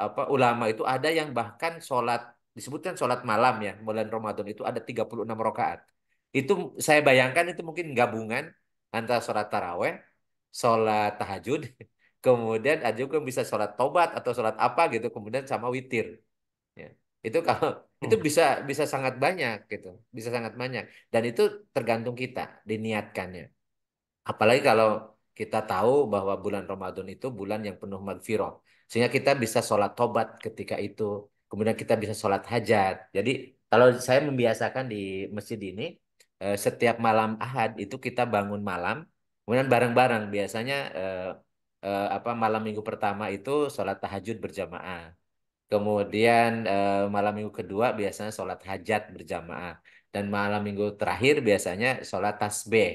apa ulama itu ada yang bahkan sholat disebutkan sholat malam ya bulan Ramadan itu ada 36 rakaat. Itu saya bayangkan itu mungkin gabungan antara sholat taraweh, sholat tahajud, kemudian ada juga yang bisa sholat tobat atau sholat apa gitu, kemudian sama witir. Ya. Itu kalau itu Oh, bisa bisa sangat banyak gitu, bisa sangat banyak dan itu tergantung kita diniatkannya. Apalagi kalau kita tahu bahwa bulan Ramadan itu bulan yang penuh magfirah. Sehingga kita bisa sholat tobat ketika itu. Kemudian kita bisa sholat hajat. Jadi kalau saya membiasakan di masjid ini, setiap malam Ahad itu kita bangun malam. Kemudian bareng-bareng. Biasanya apa malam minggu pertama itu sholat tahajud berjamaah. Kemudian malam minggu kedua biasanya sholat hajat berjamaah. Dan malam minggu terakhir biasanya sholat tasbih.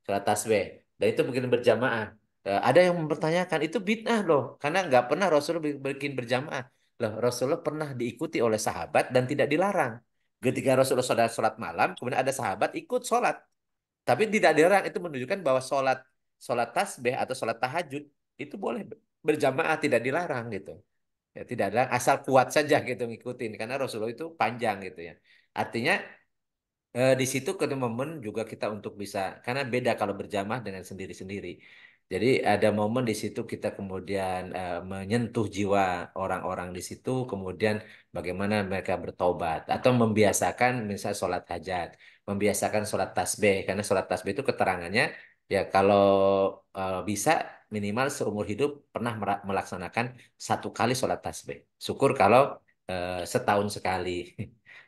Sholat tasbih. Dan itu bikin berjamaah. Ada yang mempertanyakan, itu bid'ah loh. Karena nggak pernah Rasulullah bikin berjamaah. Loh, Rasulullah pernah diikuti oleh sahabat dan tidak dilarang. Ketika Rasulullah sholat malam, kemudian ada sahabat ikut sholat. Tapi tidak dilarang. Itu menunjukkan bahwa sholat sholat tasbih atau sholat tahajud itu boleh berjamaah, tidak dilarang gitu. Ya, tidak ada asal kuat saja gitu ngikutin karena Rasulullah itu panjang gitu ya. Artinya di situ ke momen juga kita untuk bisa karena beda kalau berjamaah dengan sendiri-sendiri. Jadi ada momen di situ kita kemudian menyentuh jiwa orang-orang di situ, kemudian bagaimana mereka bertobat atau membiasakan misal sholat hajat, membiasakan sholat tasbih karena sholat tasbih itu keterangannya ya kalau bisa minimal seumur hidup pernah melaksanakan 1 kali sholat tasbih. Syukur kalau setahun sekali.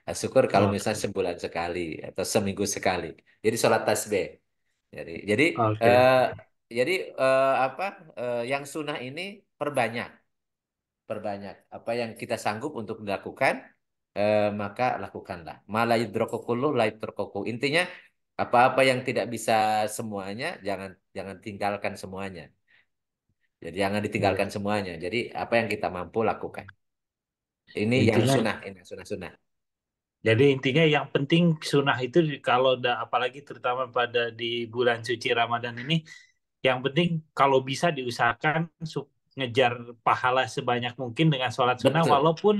Syukur kalau misalnya oke. sebulan sekali atau seminggu sekali. Jadi sholat tasbih. Jadi Oke. eh, jadi apa yang sunnah ini perbanyak, perbanyak. Apa yang kita sanggup untuk dilakukan maka lakukanlah. Malah yudrokokulluh la yudrokoku. Intinya apa-apa yang tidak bisa semuanya jangan jangan tinggalkan semuanya. Jadi jangan Iya. ditinggalkan semuanya. Jadi apa yang kita mampu lakukan. Ini yang Intinya, sunnah, ini sunnah-sunnah. jadi intinya yang penting sunnah itu kalau apalagi terutama pada di bulan suci Ramadan ini, yang penting kalau bisa diusahakan ngejar pahala sebanyak mungkin dengan sholat sunnah, Betul. walaupun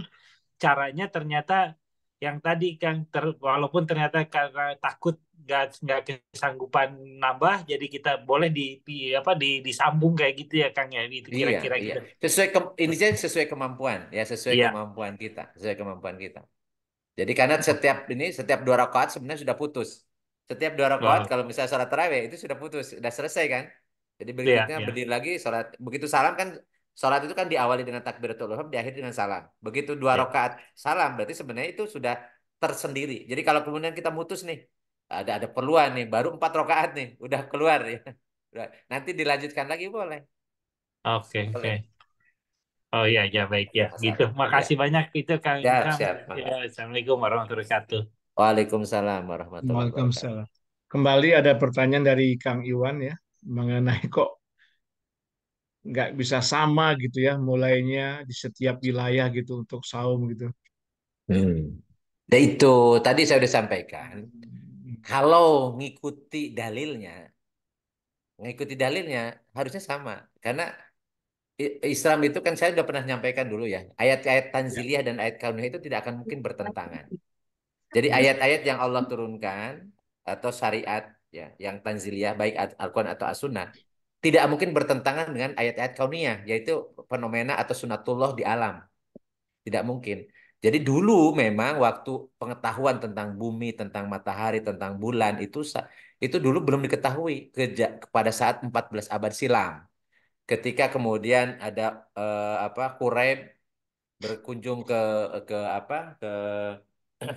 caranya ternyata yang tadi Kang, walaupun ternyata karena takut nggak kesanggupan nambah, jadi kita boleh apa disambung kayak gitu ya Kang ya, itu Iya, kira-kira iya. gitu. Ini saya sesuai kemampuan, ya sesuai Iya. kemampuan kita, sesuai kemampuan kita. Jadi karena setiap 2 rakaat sebenarnya sudah putus. Setiap 2 rakaat Oh, kalau misalnya sholat tarawih itu sudah putus, sudah selesai kan. Jadi iya, berikutnya iya. berdiri lagi sholat. Begitu salam kan sholat itu kan diawali dengan takbiratul ihram, diakhiri dengan salam. Begitu dua Iya. rakaat salam berarti sebenarnya itu sudah tersendiri. Jadi kalau kemudian kita mutus nih, ada perluan nih, baru 4 rakaat nih, udah keluar ya. Nanti dilanjutkan lagi boleh, Oke, oke. boleh. Oh iya, ya baik ya, Tidak gitu. masalah. Iya. Makasih banyak itu Kang Siap, Ikam. siap. Ya, Maka. Assalamualaikum warahmatullahi wabarakatuh. Waalaikumsalam warahmatullahi wabarakatuh. Waalaikumsalam. Kembali ada pertanyaan dari Kang Iwan ya mengenai kok nggak bisa sama gitu ya mulainya di setiap wilayah gitu untuk saum gitu. Hmm. Dan itu tadi saya sudah sampaikan. Kalau ngikuti dalilnya harusnya sama. Karena Islam itu kan saya sudah pernah nyampaikan dulu ya. Ayat-ayat Ya, tanziliyah dan ayat kauniyah itu tidak akan mungkin bertentangan. Jadi ya, ayat-ayat yang Allah turunkan atau syariat ya, yang tanziliyah baik Al-Quran atau As-Sunnah tidak mungkin bertentangan dengan ayat-ayat kauniyah yaitu fenomena atau sunatullah di alam. Tidak mungkin. Jadi dulu memang waktu pengetahuan tentang bumi, tentang matahari, tentang bulan itu dulu belum diketahui pada saat 14 abad silam. Ketika kemudian ada Quraib berkunjung ke apa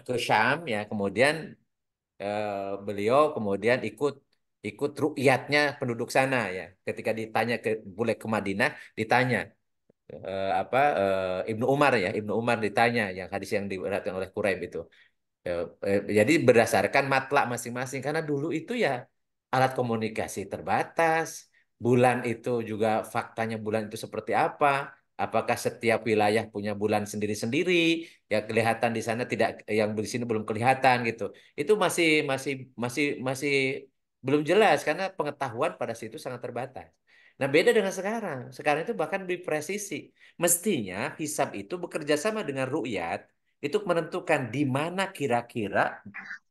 ke Syam ya, kemudian beliau kemudian ikut ikut rukyatnya penduduk sana ya. Ketika ditanya boleh ke Madinah, ditanya Ibnu Umar ya, Ibnu Umar ditanya yang hadis yang diriwayatkan oleh Quraib itu. Jadi berdasarkan matlak masing-masing karena dulu itu ya alat komunikasi terbatas, bulan itu juga faktanya bulan itu seperti apa? Apakah setiap wilayah punya bulan sendiri-sendiri? Ya kelihatan di sana tidak, yang di sini belum kelihatan gitu. Itu masih belum jelas karena pengetahuan pada situ sangat terbatas. Nah, beda dengan sekarang. Sekarang itu bahkan lebih presisi. Mestinya hisab itu bekerja sama dengan ru'yat itu menentukan di mana kira-kira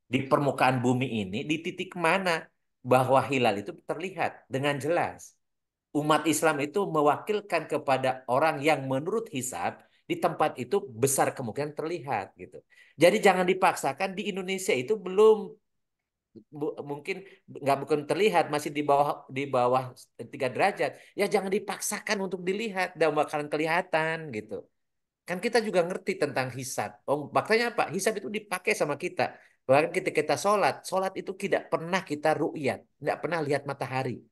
di permukaan bumi ini, di titik mana bahwa hilal itu terlihat dengan jelas. Umat Islam itu mewakilkan kepada orang yang menurut hisab di tempat itu besar kemungkinan terlihat gitu. Jadi jangan dipaksakan di Indonesia itu belum mungkin nggak bukan terlihat masih di bawah 3 derajat. Ya jangan dipaksakan untuk dilihat dan bakalan kelihatan gitu. Kan kita juga ngerti tentang hisab. Oh, makanya apa? Hisab itu dipakai sama kita. Bahkan ketika kita sholat, sholat itu tidak pernah kita ru'yat, tidak pernah lihat matahari.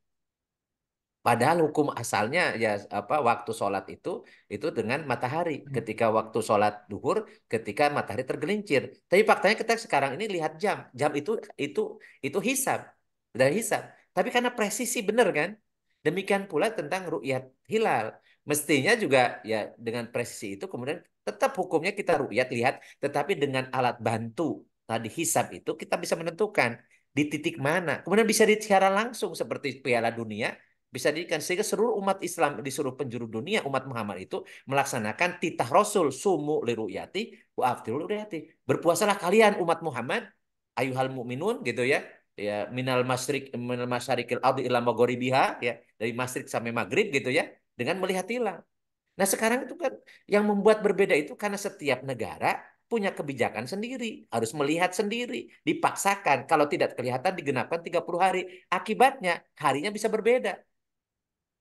Padahal hukum asalnya ya waktu sholat itu dengan matahari. Ketika waktu sholat duhur, ketika matahari tergelincir. Tapi faktanya kita sekarang ini lihat jam. Jam itu hisab, dari hisab. Tapi karena presisi benar kan? Demikian pula tentang ru'yat hilal. Mestinya juga ya dengan presisi itu kemudian tetap hukumnya kita ru'yat lihat, tetapi dengan alat bantu tadi hisab itu kita bisa menentukan di titik mana. Kemudian bisa secara langsung seperti Piala Dunia bisa dirikan sehingga seluruh umat Islam di seluruh penjuru dunia umat Muhammad itu melaksanakan titah Rasul sumu liruyati wa aftiru liruyati. Berpuasalah kalian umat Muhammad ayuhal mukminun gitu ya. Ya minal masyariqil ardi ila magharibiha ya dari masyrik sampai maghrib gitu ya dengan melihat hilal. Nah, sekarang itu kan yang membuat berbeda itu karena setiap negara punya kebijakan sendiri, harus melihat sendiri, dipaksakan kalau tidak kelihatan digenapkan 30 hari. Akibatnya harinya bisa berbeda.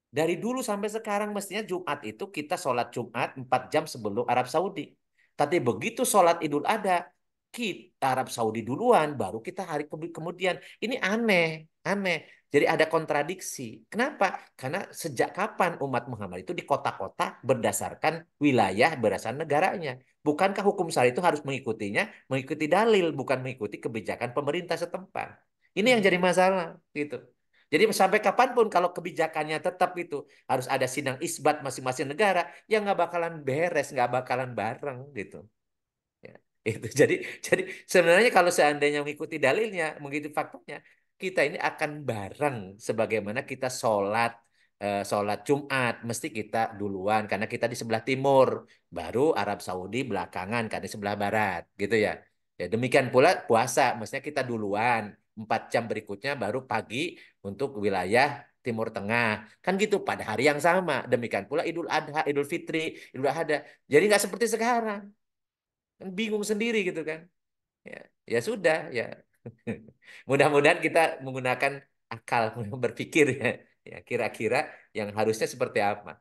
Dari dulu sampai sekarang mestinya Jumat itu kita sholat Jumat 4 jam sebelum Arab Saudi. Tapi begitu sholat Idul Adha, kita Arab Saudi duluan, baru kita hari kemudian. Ini aneh, aneh. Jadi ada kontradiksi. Kenapa? Karena sejak kapan umat Muhammad itu di kota-kota berdasarkan wilayah, berdasarkan negaranya. Bukankah hukum syari itu harus mengikutinya, mengikuti dalil, bukan mengikuti kebijakan pemerintah setempat. Ini yang jadi masalah, gitu. Jadi sampai kapanpun kalau kebijakannya tetap itu harus ada sidang isbat masing-masing negara, ya nggak bakalan beres, nggak bakalan bareng gitu. Ya, itu jadi sebenarnya kalau seandainya mengikuti dalilnya, mengikuti faktanya, kita ini akan bareng sebagaimana kita sholat Jumat mesti kita duluan karena kita di sebelah timur, baru Arab Saudi belakangan karena di sebelah barat, gitu ya. Ya demikian pula puasa, mestinya kita duluan 4 jam berikutnya baru pagi untuk wilayah Timur Tengah, kan gitu pada hari yang sama. Demikian pula Idul Adha, Idul Fitri, Idul Adha. Jadi nggak seperti sekarang. Kan bingung sendiri gitu kan. Ya, ya sudah ya. Mudah-mudahan kita menggunakan akal berpikir ya. Ya kira-kira yang harusnya seperti apa.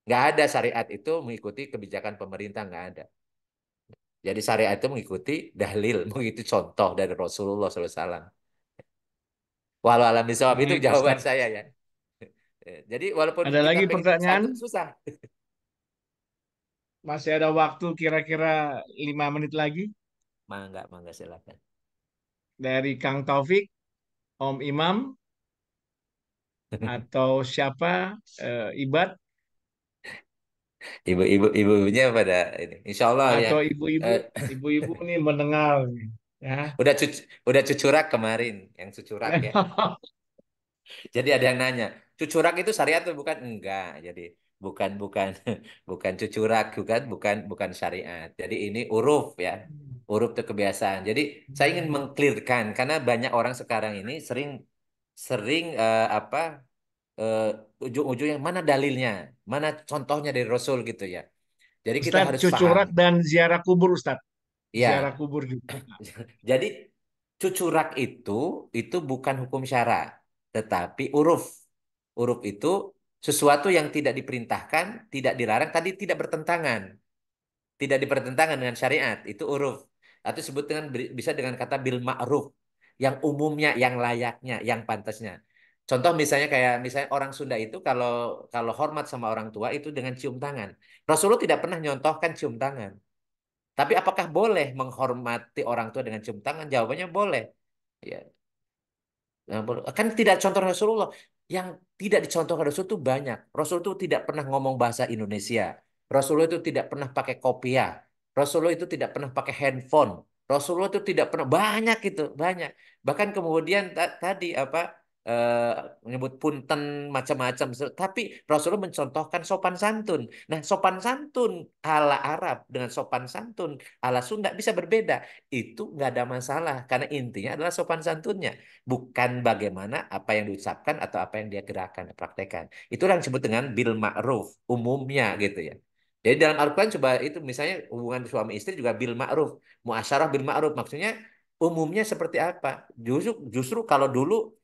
Nggak ada syariat itu mengikuti kebijakan pemerintah nggak ada. Jadi syariat itu mengikuti dalil, mengikuti contoh dari Rasulullah SAW. Walau alam bisawab itu Baik, jawaban Ustaz. saya ya. Jadi walaupun Ada kita lagi pengen pertanyaan? bersatu susah. Masih ada waktu kira-kira 5 menit lagi Mangga silakan. dari Kang Taufik, Om Imam, atau siapa? Ibad Ibu-ibunya pada ini. Insya Allah ya. atau ibu-ibu? Eh, Ibu-ibu nih mendengar nih, ya. udah cucurak kemarin yang cucurak ya. Jadi ada yang nanya, cucurak itu syariat atau bukan? Enggak. Jadi bukan bukan bukan cucurak, bukan syariat. Jadi ini uruf ya. Uruf itu kebiasaan. Jadi saya ingin mengklirkan karena banyak orang sekarang ini sering sering ujung-ujungnya mana dalilnya, mana contohnya dari Rasul gitu ya. Jadi kita Ustadz, harus paham. cucurak dan ziarah kubur, Ustadz. Ziarah Ya, kubur juga. jadi cucurak itu bukan hukum syara, tetapi uruf. Uruf itu sesuatu yang tidak diperintahkan, tidak dilarang, tadi tidak bertentangan. Tidak dipertentangan dengan syariat, itu uruf. Atau disebut dengan bisa dengan kata bil ma'ruf, yang umumnya, yang layaknya, yang pantasnya. Contoh misalnya kayak misalnya orang Sunda itu kalau kalau hormat sama orang tua itu dengan cium tangan. Rasulullah tidak pernah nyontohkan cium tangan. Tapi apakah boleh menghormati orang tua dengan cium tangan? Jawabannya boleh. Ya, nah, kan tidak contoh Rasulullah. Yang tidak dicontohkan Rasul itu banyak. Rasul itu tidak pernah ngomong bahasa Indonesia. Rasulullah itu tidak pernah pakai kopiah. Rasulullah itu tidak pernah pakai handphone. Rasulullah itu tidak pernah banyak itu banyak. Bahkan kemudian tadi apa eh, menyebut punten macam-macam. Tapi Rasulullah mencontohkan sopan santun. Nah, sopan santun ala Arab dengan sopan santun ala Sunda bisa berbeda. Itu nggak ada masalah karena intinya adalah sopan santunnya, bukan bagaimana apa yang diucapkan atau apa yang dia gerakan, praktekkan. Itulah yang disebut dengan bil ma'ruf, umumnya gitu ya. Jadi dalam Al-Quran coba itu misalnya hubungan suami istri juga bil ma'ruf, muasyarah bil ma'ruf. Maksudnya umumnya seperti apa? Justru kalau dulu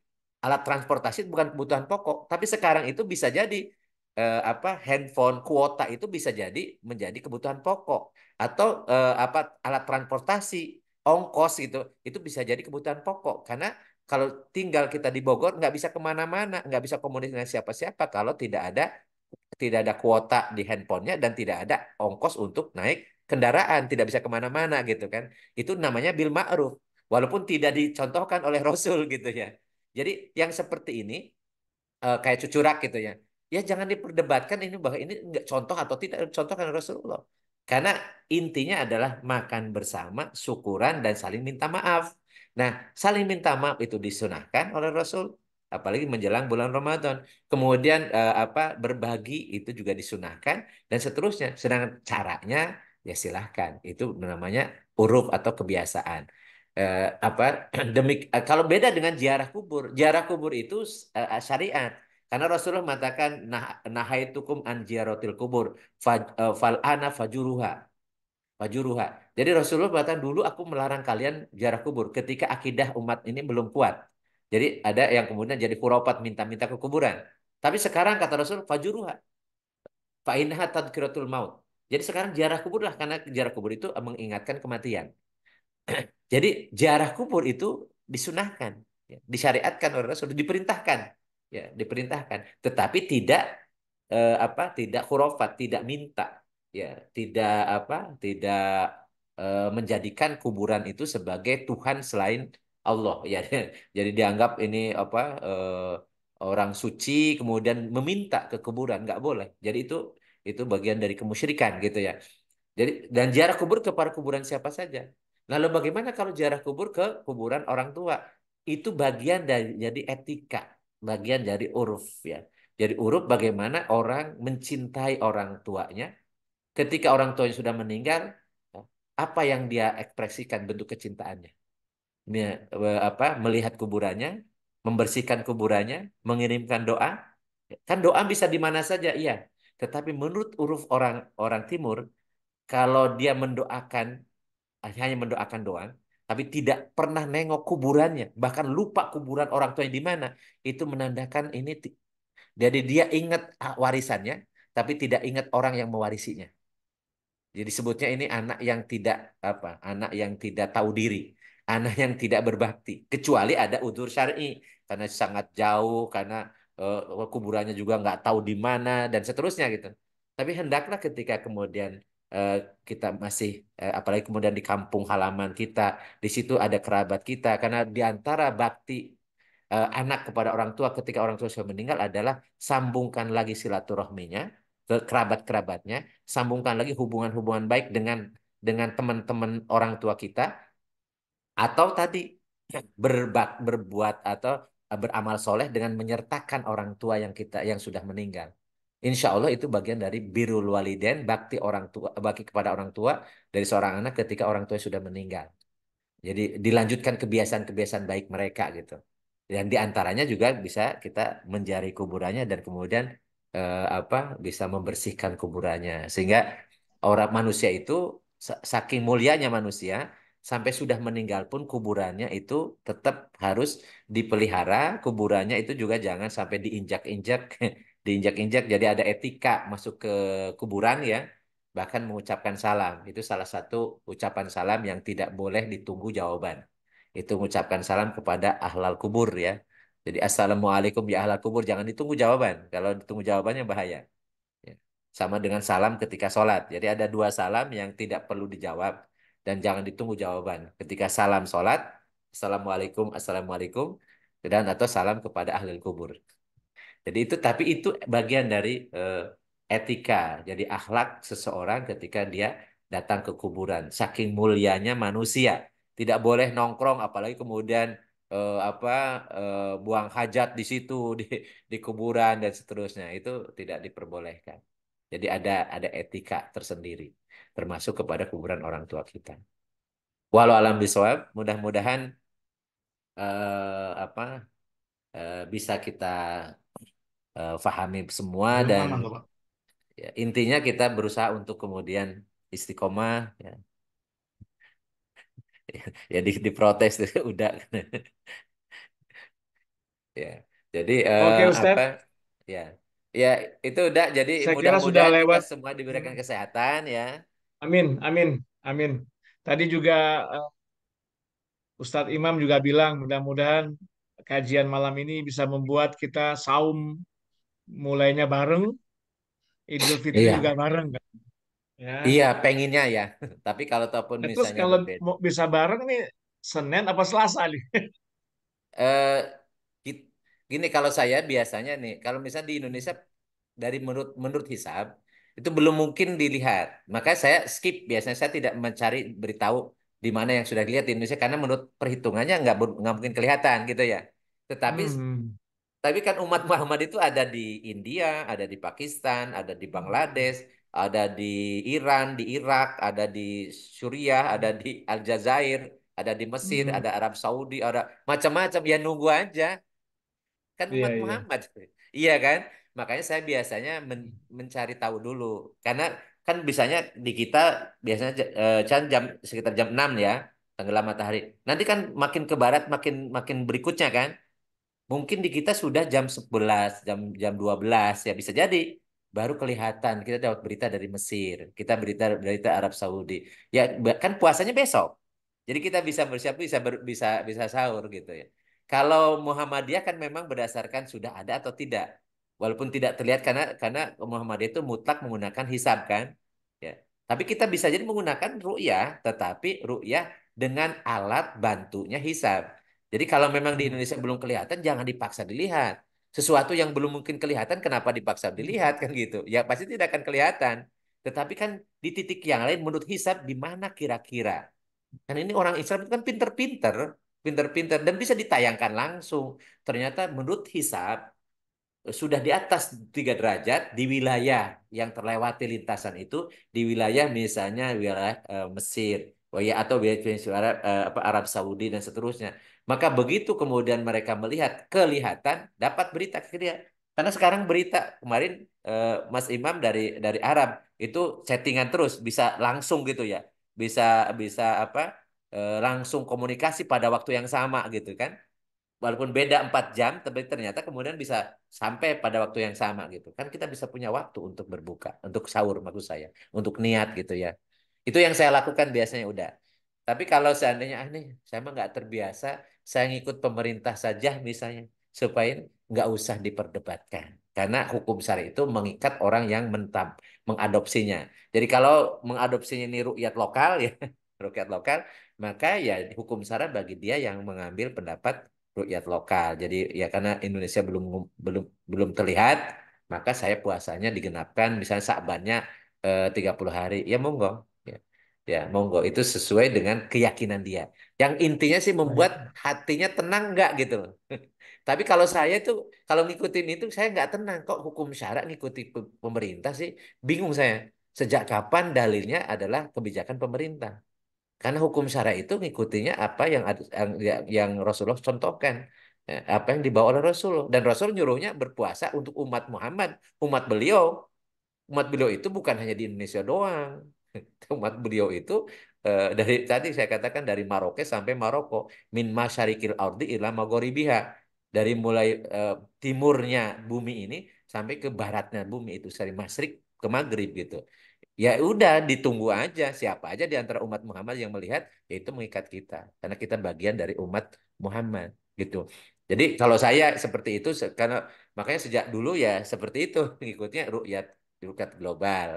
alat transportasi bukan kebutuhan pokok, tapi sekarang itu bisa jadi apa handphone kuota itu bisa jadi menjadi kebutuhan pokok atau apa alat transportasi ongkos gitu itu bisa jadi kebutuhan pokok karena kalau tinggal kita di Bogor nggak bisa kemana-mana nggak bisa komunikasi dengan siapa-siapa kalau tidak ada kuota di handphonenya dan tidak ada ongkos untuk naik kendaraan tidak bisa kemana-mana gitu kan itu namanya bil ma'ruf walaupun tidak dicontohkan oleh Rasul gitu ya jadi yang seperti ini kayak cucurak gitu ya. Ya jangan diperdebatkan ini bahwa ini enggak contoh atau tidak contoh kan Rasulullah. Karena intinya adalah makan bersama, syukuran dan saling minta maaf. Nah, saling minta maaf itu disunahkan oleh Rasul apalagi menjelang bulan Ramadan. Kemudian apa berbagi itu juga disunahkan dan seterusnya. Sedangkan caranya ya silahkan. Itu namanya uruf atau kebiasaan apa kalau beda dengan ziarah kubur itu syariat karena Rasulullah mengatakan nahaitukum an ziyaratil kubur fal ana fajuruha. Jadi Rasulullah mengatakan dulu aku melarang kalian ziarah kubur ketika akidah umat ini belum kuat. Jadi ada yang kemudian jadi khurafat minta-minta ke kuburan. Tapi sekarang kata Rasul fajuruha fa innaha tadhkiratul maut. Jadi sekarang ziarah kubur lah karena ziarah kubur itu mengingatkan kematian. Jadi ziarah kubur itu disunahkan, ya, disyariatkan oleh Rasul, diperintahkan, ya, diperintahkan. Tetapi tidak tidak khurafat, tidak minta, ya, tidak tidak menjadikan kuburan itu sebagai Tuhan selain Allah, ya. Jadi dianggap ini orang suci kemudian meminta ke kuburan nggak boleh. Jadi itu bagian dari kemusyrikan gitu ya. Jadi dan ziarah kubur kepada kuburan siapa saja. Lalu bagaimana kalau ziarah kubur ke kuburan orang tua? Itu bagian dari jadi etika, bagian dari uruf ya. Jadi uruf bagaimana orang mencintai orang tuanya. Ketika orang tuanya sudah meninggal, apa yang dia ekspresikan bentuk kecintaannya? Melihat kuburannya, membersihkan kuburannya, mengirimkan doa. Kan doa bisa di mana saja, iya. Tetapi menurut uruf orang orang Timur, kalau dia mendoakan hanya mendoakan doang, tapi tidak pernah nengok kuburannya, bahkan lupa kuburan orang tuanya di mana, itu menandakan ini. Jadi dia ingat warisannya, tapi tidak ingat orang yang mewarisinya. Jadi sebutnya ini anak yang tidak anak yang tidak tahu diri, anak yang tidak berbakti, kecuali ada udzur syar'i karena sangat jauh, karena kuburannya juga nggak tahu di mana dan seterusnya gitu. Tapi hendaklah ketika kemudian eh, kita masih apalagi kemudian di kampung halaman kita, di situ ada kerabat kita, karena di antara bakti anak kepada orang tua ketika orang tua sudah meninggal adalah sambungkan lagi silaturahminya ke kerabat-kerabatnya, sambungkan lagi hubungan-hubungan baik dengan teman-teman orang tua kita, atau tadi berbuat atau beramal soleh dengan menyertakan orang tua yang yang sudah meninggal. Insya Allah itu bagian dari birrul walidain, bakti orang tua, bakti kepada orang tua dari seorang anak ketika orang tua sudah meninggal. Jadi dilanjutkan kebiasaan-kebiasaan baik mereka gitu. Dan diantaranya juga bisa kita menjari kuburannya dan kemudian bisa membersihkan kuburannya. Sehingga orang manusia itu saking mulianya manusia sampai sudah meninggal pun kuburannya itu tetap harus dipelihara, kuburannya itu juga jangan sampai diinjak-injak, diinjak-injak. Jadi ada etika masuk ke kuburan ya, bahkan mengucapkan salam. Itu salah satu ucapan salam yang tidak boleh ditunggu jawaban. Itu mengucapkan salam kepada ahlal kubur ya. Jadi assalamualaikum ya ahlal kubur, jangan ditunggu jawaban. Kalau ditunggu jawabannya bahaya. Ya. Sama dengan salam ketika sholat. Jadi ada dua salam yang tidak perlu dijawab dan jangan ditunggu jawaban. Ketika salam sholat, assalamualaikum, assalamualaikum, dan atau salam kepada ahli kubur. Jadi itu, tapi itu bagian dari etika. Jadi akhlak seseorang ketika dia datang ke kuburan. Saking mulianya manusia, tidak boleh nongkrong, apalagi kemudian apa buang hajat di situ di kuburan dan seterusnya. Itu tidak diperbolehkan. Jadi ada etika tersendiri, termasuk kepada kuburan orang tua kita. Walau alam bisawab, mudah-mudahan apa bisa kita fahami semua Belum dan aman, Bapak. ya, intinya kita berusaha untuk kemudian istiqomah ya, ya diprotes udah ya. Jadi Oke, apa Ustadz. ya ya itu udah. Jadi Saya kira sudah mudah-mudahan kita lewat. semua diberikan Hmm. kesehatan ya. Amin, amin, amin. Tadi juga eh, Ustadz Imam juga bilang mudah-mudahan kajian malam ini bisa membuat kita saum mulainya bareng, Idul Fitri juga Iya, bareng kan. Ya. iya penginnya ya. Tapi kalau ataupun Nah, terus misalnya kalau berbeda. mau bisa bareng nih Senin apa Selasa nih? eh git- Gini kalau saya biasanya nih, kalau misalnya di Indonesia dari menurut menurut hisab itu belum mungkin dilihat. Maka saya skip biasanya saya tidak mencari beritahu di mana yang sudah dilihat di Indonesia karena menurut perhitungannya nggak mungkin kelihatan gitu ya. Tetapi Hmm. tapi kan umat Muhammad itu ada di India, ada di Pakistan, ada di Bangladesh, ada di Iran, di Irak, ada di Suriah, ada di Aljazair, ada di Mesir, Hmm. ada Arab Saudi, ada macam-macam. Ya nunggu aja. Kan Iya, umat iya. Muhammad. Iya kan? Makanya saya biasanya mencari tahu dulu. Karena kan bisanya di kita biasanya kan jam sekitar jam 6 ya, tenggelam matahari. Nanti kan makin ke barat makin makin berikutnya kan. Mungkin di kita sudah jam 11, jam jam 12 ya bisa jadi baru kelihatan. Kita dapat berita dari Mesir, kita berita berita Arab Saudi. Ya kan puasanya besok. Jadi kita bisa bersiap bisa sahur gitu ya. Kalau Muhammadiyah kan memang berdasarkan sudah ada atau tidak. Walaupun tidak terlihat karena Muhammadiyah itu mutlak menggunakan hisab kan. Ya. Tapi kita bisa jadi menggunakan ru'yah, tetapi ru'yah dengan alat bantunya hisab. Jadi kalau memang di Indonesia belum kelihatan, jangan dipaksa dilihat. Sesuatu yang belum mungkin kelihatan, kenapa dipaksa dilihat kan gitu? Ya pasti tidak akan kelihatan. Tetapi kan di titik yang lain menurut hisab di mana kira-kira? Kan ini orang Islam itu kan pinter-pinter, pinter-pinter dan bisa ditayangkan langsung. Ternyata menurut hisab sudah di atas 3 derajat di wilayah yang terlewati lintasan itu di wilayah misalnya wilayah Mesir oh ya atau wilayah apa, Arab Saudi dan seterusnya maka begitu kemudian mereka melihat kelihatan dapat berita ke dia karena sekarang berita kemarin Mas Imam dari Arab itu settingan terus bisa langsung gitu ya bisa bisa apa langsung komunikasi pada waktu yang sama gitu kan walaupun beda 4 jam, tapi ternyata kemudian bisa sampai pada waktu yang sama gitu. Kan kita bisa punya waktu untuk berbuka, untuk sahur maksud saya, untuk niat gitu ya. Itu yang saya lakukan biasanya udah. Tapi kalau seandainya nih, saya mah nggak terbiasa, saya ngikut pemerintah saja misalnya, supaya nggak usah diperdebatkan. Karena hukum syari itu mengikat orang yang mengadopsinya. Jadi kalau mengadopsinya ini rukyat lokal ya, rukyat lokal, maka ya hukum syara bagi dia yang mengambil pendapat rukyat lokal. Jadi ya karena Indonesia belum belum belum terlihat, maka saya puasanya digenapkan misalnya Sa'bannya 30 hari. Ya monggo. Ya. Ya, monggo itu sesuai dengan keyakinan dia. Yang intinya sih membuat Baik. hatinya tenang nggak gitu loh. Tapi kalau saya tuh kalau ngikutin itu saya nggak tenang kok hukum syara ngikuti pemerintah sih bingung saya. Sejak kapan dalilnya adalah kebijakan pemerintah? Karena hukum syara itu ngikutinya apa yang Rasulullah contohkan. Apa yang dibawa oleh Rasul dan Rasul nyuruhnya berpuasa untuk umat Muhammad, umat beliau. umat beliau itu bukan hanya di Indonesia doang. Umat beliau itu dari tadi saya katakan dari Maroke sampai Maroko, min masyarikil ardi ila magharibiha. Dari mulai timurnya bumi ini sampai ke baratnya bumi itu dari masyrik ke maghrib gitu. Ya udah ditunggu aja siapa aja di antara umat Muhammad yang melihat yaitu mengikat kita karena kita bagian dari umat Muhammad gitu. Jadi kalau saya seperti itu karena makanya sejak dulu ya seperti itu ngikutnya rukyat global.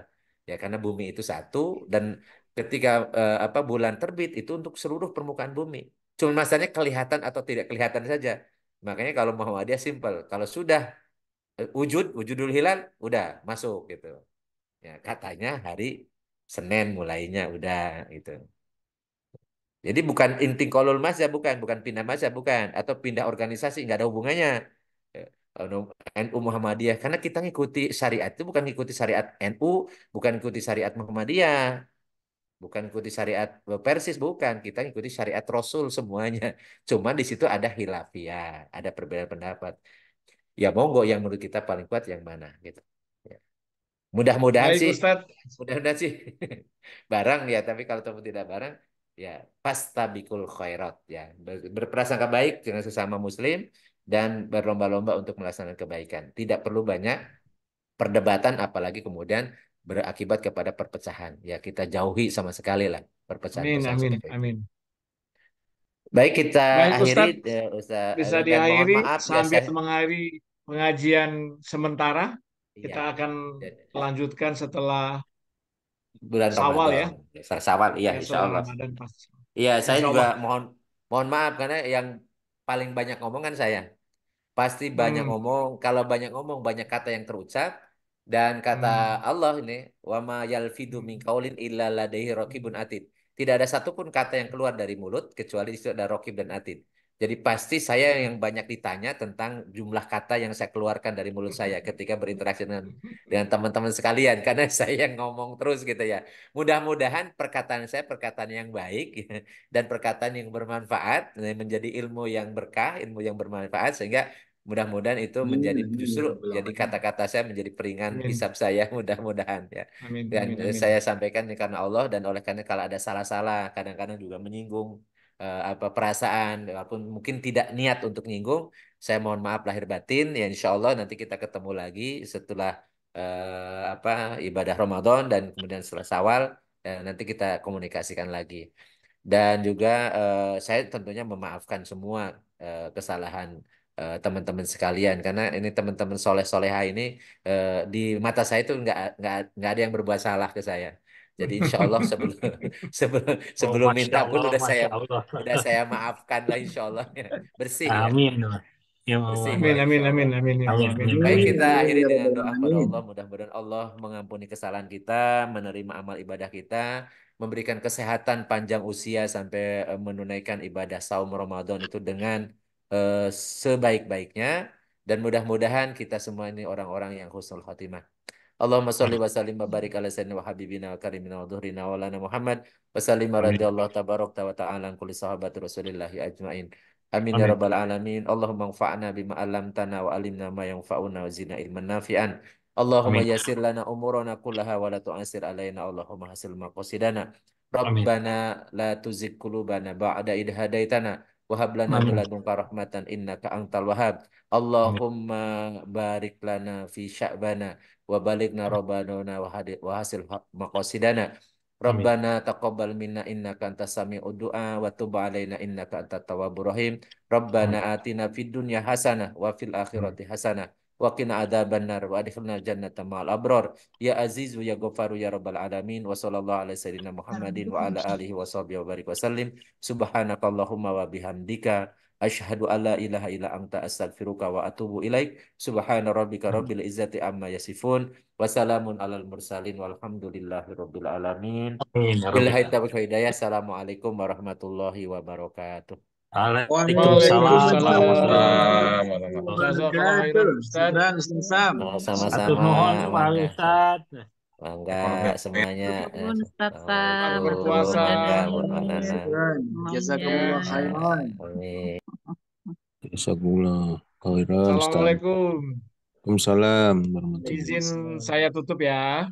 Ya karena bumi itu satu dan ketika apa bulan terbit itu untuk seluruh permukaan bumi. Cuma masalahnya kelihatan atau tidak kelihatan saja. Makanya kalau Muhammadiyah simpel, kalau sudah wujudul hilal udah masuk gitu. Ya, katanya hari Senin mulainya udah gitu. Jadi bukan inting kolul mazhab bukan pindah mazhab bukan atau pindah organisasi nggak ada hubungannya. Eh, NU Muhammadiyah karena kita ngikuti syariat itu bukan ngikuti syariat NU, bukan ngikuti syariat Muhammadiyah, bukan ngikuti syariat Persis bukan, kita ngikuti syariat Rasul semuanya. Cuma di situ ada khilafiyah, ada perbedaan pendapat. Ya monggo yang menurut kita paling kuat yang mana gitu. Ya. Mudah-mudahan Baik sih Ustadz. mudah-mudahan sih barang ya, tapi kalau kamu tidak barang ya pastabikul khairat ya. Berprasangka baik dengan sesama muslim dan berlomba-lomba untuk melaksanakan kebaikan. Tidak perlu banyak perdebatan apalagi kemudian berakibat kepada perpecahan. Ya kita jauhi sama sekali lah Amin, perpecahan-perpecahan amin, seperti itu. amin. Baik kita Baik akhiri Ustadz, Ustaz, bisa dan mohon diakhiri maaf ya sambil saya mengakhiri pengajian sementara. Kita iya akan lanjutkan setelah bulan Syawal ya. Ramadan. Sawal iya Ya, insya setelah Allah. Ramadan pasti. Iya, saya Insya juga Allah. mohon mohon maaf karena yang paling banyak ngomongan saya. Pasti banyak Hmm, ngomong, kalau banyak ngomong banyak kata yang terucap dan kata hmm, Allah ini wa ma yalfidu min hmm, qaulin illa ladaihi raqibun atid. Tidak ada satupun kata yang keluar dari mulut kecuali di situ ada raqib dan atid. Jadi pasti saya yang banyak ditanya tentang jumlah kata yang saya keluarkan dari mulut saya ketika berinteraksi dengan teman-teman sekalian karena saya yang ngomong terus gitu ya. Mudah-mudahan perkataan saya perkataan yang baik dan perkataan yang bermanfaat menjadi ilmu yang berkah, ilmu yang bermanfaat sehingga mudah-mudahan itu Amin, menjadi amin, ya justru Rabbal jadi Alamin. kata-kata saya menjadi peringan Amin, hisab saya mudah-mudahan ya. amin, Dan amin, amin. saya sampaikan ini karena Allah dan oleh karena kalau ada salah-salah kadang-kadang juga menyinggung apa perasaan walaupun mungkin tidak niat untuk nyinggung, saya mohon maaf lahir batin ya insya Allah nanti kita ketemu lagi setelah apa ibadah Ramadan dan kemudian setelah Syawal nanti kita komunikasikan lagi. Dan juga saya tentunya memaafkan semua kesalahan teman-teman sekalian karena ini teman-teman soleh-soleha ini di mata saya itu nggak ada yang berbuat salah ke saya. Jadi insya Allah sebelum sebelum Oh, sebelum Masya minta pun Allah, Masya Allah. udah saya maafkan lah insya Allah bersih ya Amin. Ya bersih Allah. Amin, ya amin, insya Allah. amin, amin, ya Allah, Amin, amin, amin, Baik, amin. Amin, kita amin, akhiri ya dengan Rabbal doa kepada Alamin. Allah. Mudah-mudahan Allah mengampuni kesalahan kita, menerima amal ibadah kita, memberikan kesehatan panjang usia sampai menunaikan ibadah saum Ramadan itu dengan sebaik-baiknya. Dan mudah-mudahan kita semua ini orang-orang yang husnul khotimah. Allahumma salli wa sallim wa barik ala sayyidina wa habibina wa karimina wa dhuhrina wa lana Muhammad wa sallim wa amin, radiyallahu tabarak wa ta'ala an kulli sahabati rasulillahi ajma'in. Amin ya amin, rabbal alamin. Allahumma anfa'na bima 'allamtana wa 'allimna ma yanfa'una wa zidna ilman nafi'an. Allahumma amin, yassir lana umurana kullaha wa la tu'assir alaina. Allahumma hasil maqasidana. amin, Rabbana la tuzigh qulubana ba'da idh hadaitana wa hab lana min amin, ladunka rahmatan innaka antal wahhab. amin, Allahumma barik lana fi sya'bana wa baligna rabbana wa hasil maqasidana. amin, Rabbana taqabbal minna innaka antas sami'ud du'a wa tub alaina innaka antat tawwabur rahim. amin, Rabbana atina fid dunya hasanah wa fil amin, akhirati hasanah wa qina adzabannar wa adkhilna jannata ma'al abrar. Ya Azizu ya Ghafaru ya Rabbal alamin wa sallallahu ala sayyidina Muhammadin wa ala alihi wa sahbihi wa barik wasallim. Subhanakallahumma wa bihamdika asyhadu alla ilaha illa anta astaghfiruka wa atubu ilaik. Subhana rabbika rabbil izzati amma yasifun. Wassalamun alal mursalin walhamdulillahi rabbil alamin. amin, ya Rabbi. Billahi taufiq wa hidayah. Assalamualaikum warahmatullahi wabarakatuh. Waalaikumsalam warahmatullahi Waalaikumsalam. Waalaikumsalam wabarakatuh. warahmatullahi Jazakallah khairan wabarakatuh. Ustaz. Syukran, Ustaz Sam. Atur Sama-sama, nuhun Pak mangga. Ustadz. Mangga semuanya. Nuhun Ustaz Selamat Sam, berpuasa. mudah-mudahan Mangga, ini Nana. Syukran. semuanya Jazakumullah khairan. Amin. Jazakumullah khairan Ustaz. Assalamualaikum. Waalaikumsalam warahmatullahi Izin wabarakatuh. saya tutup ya.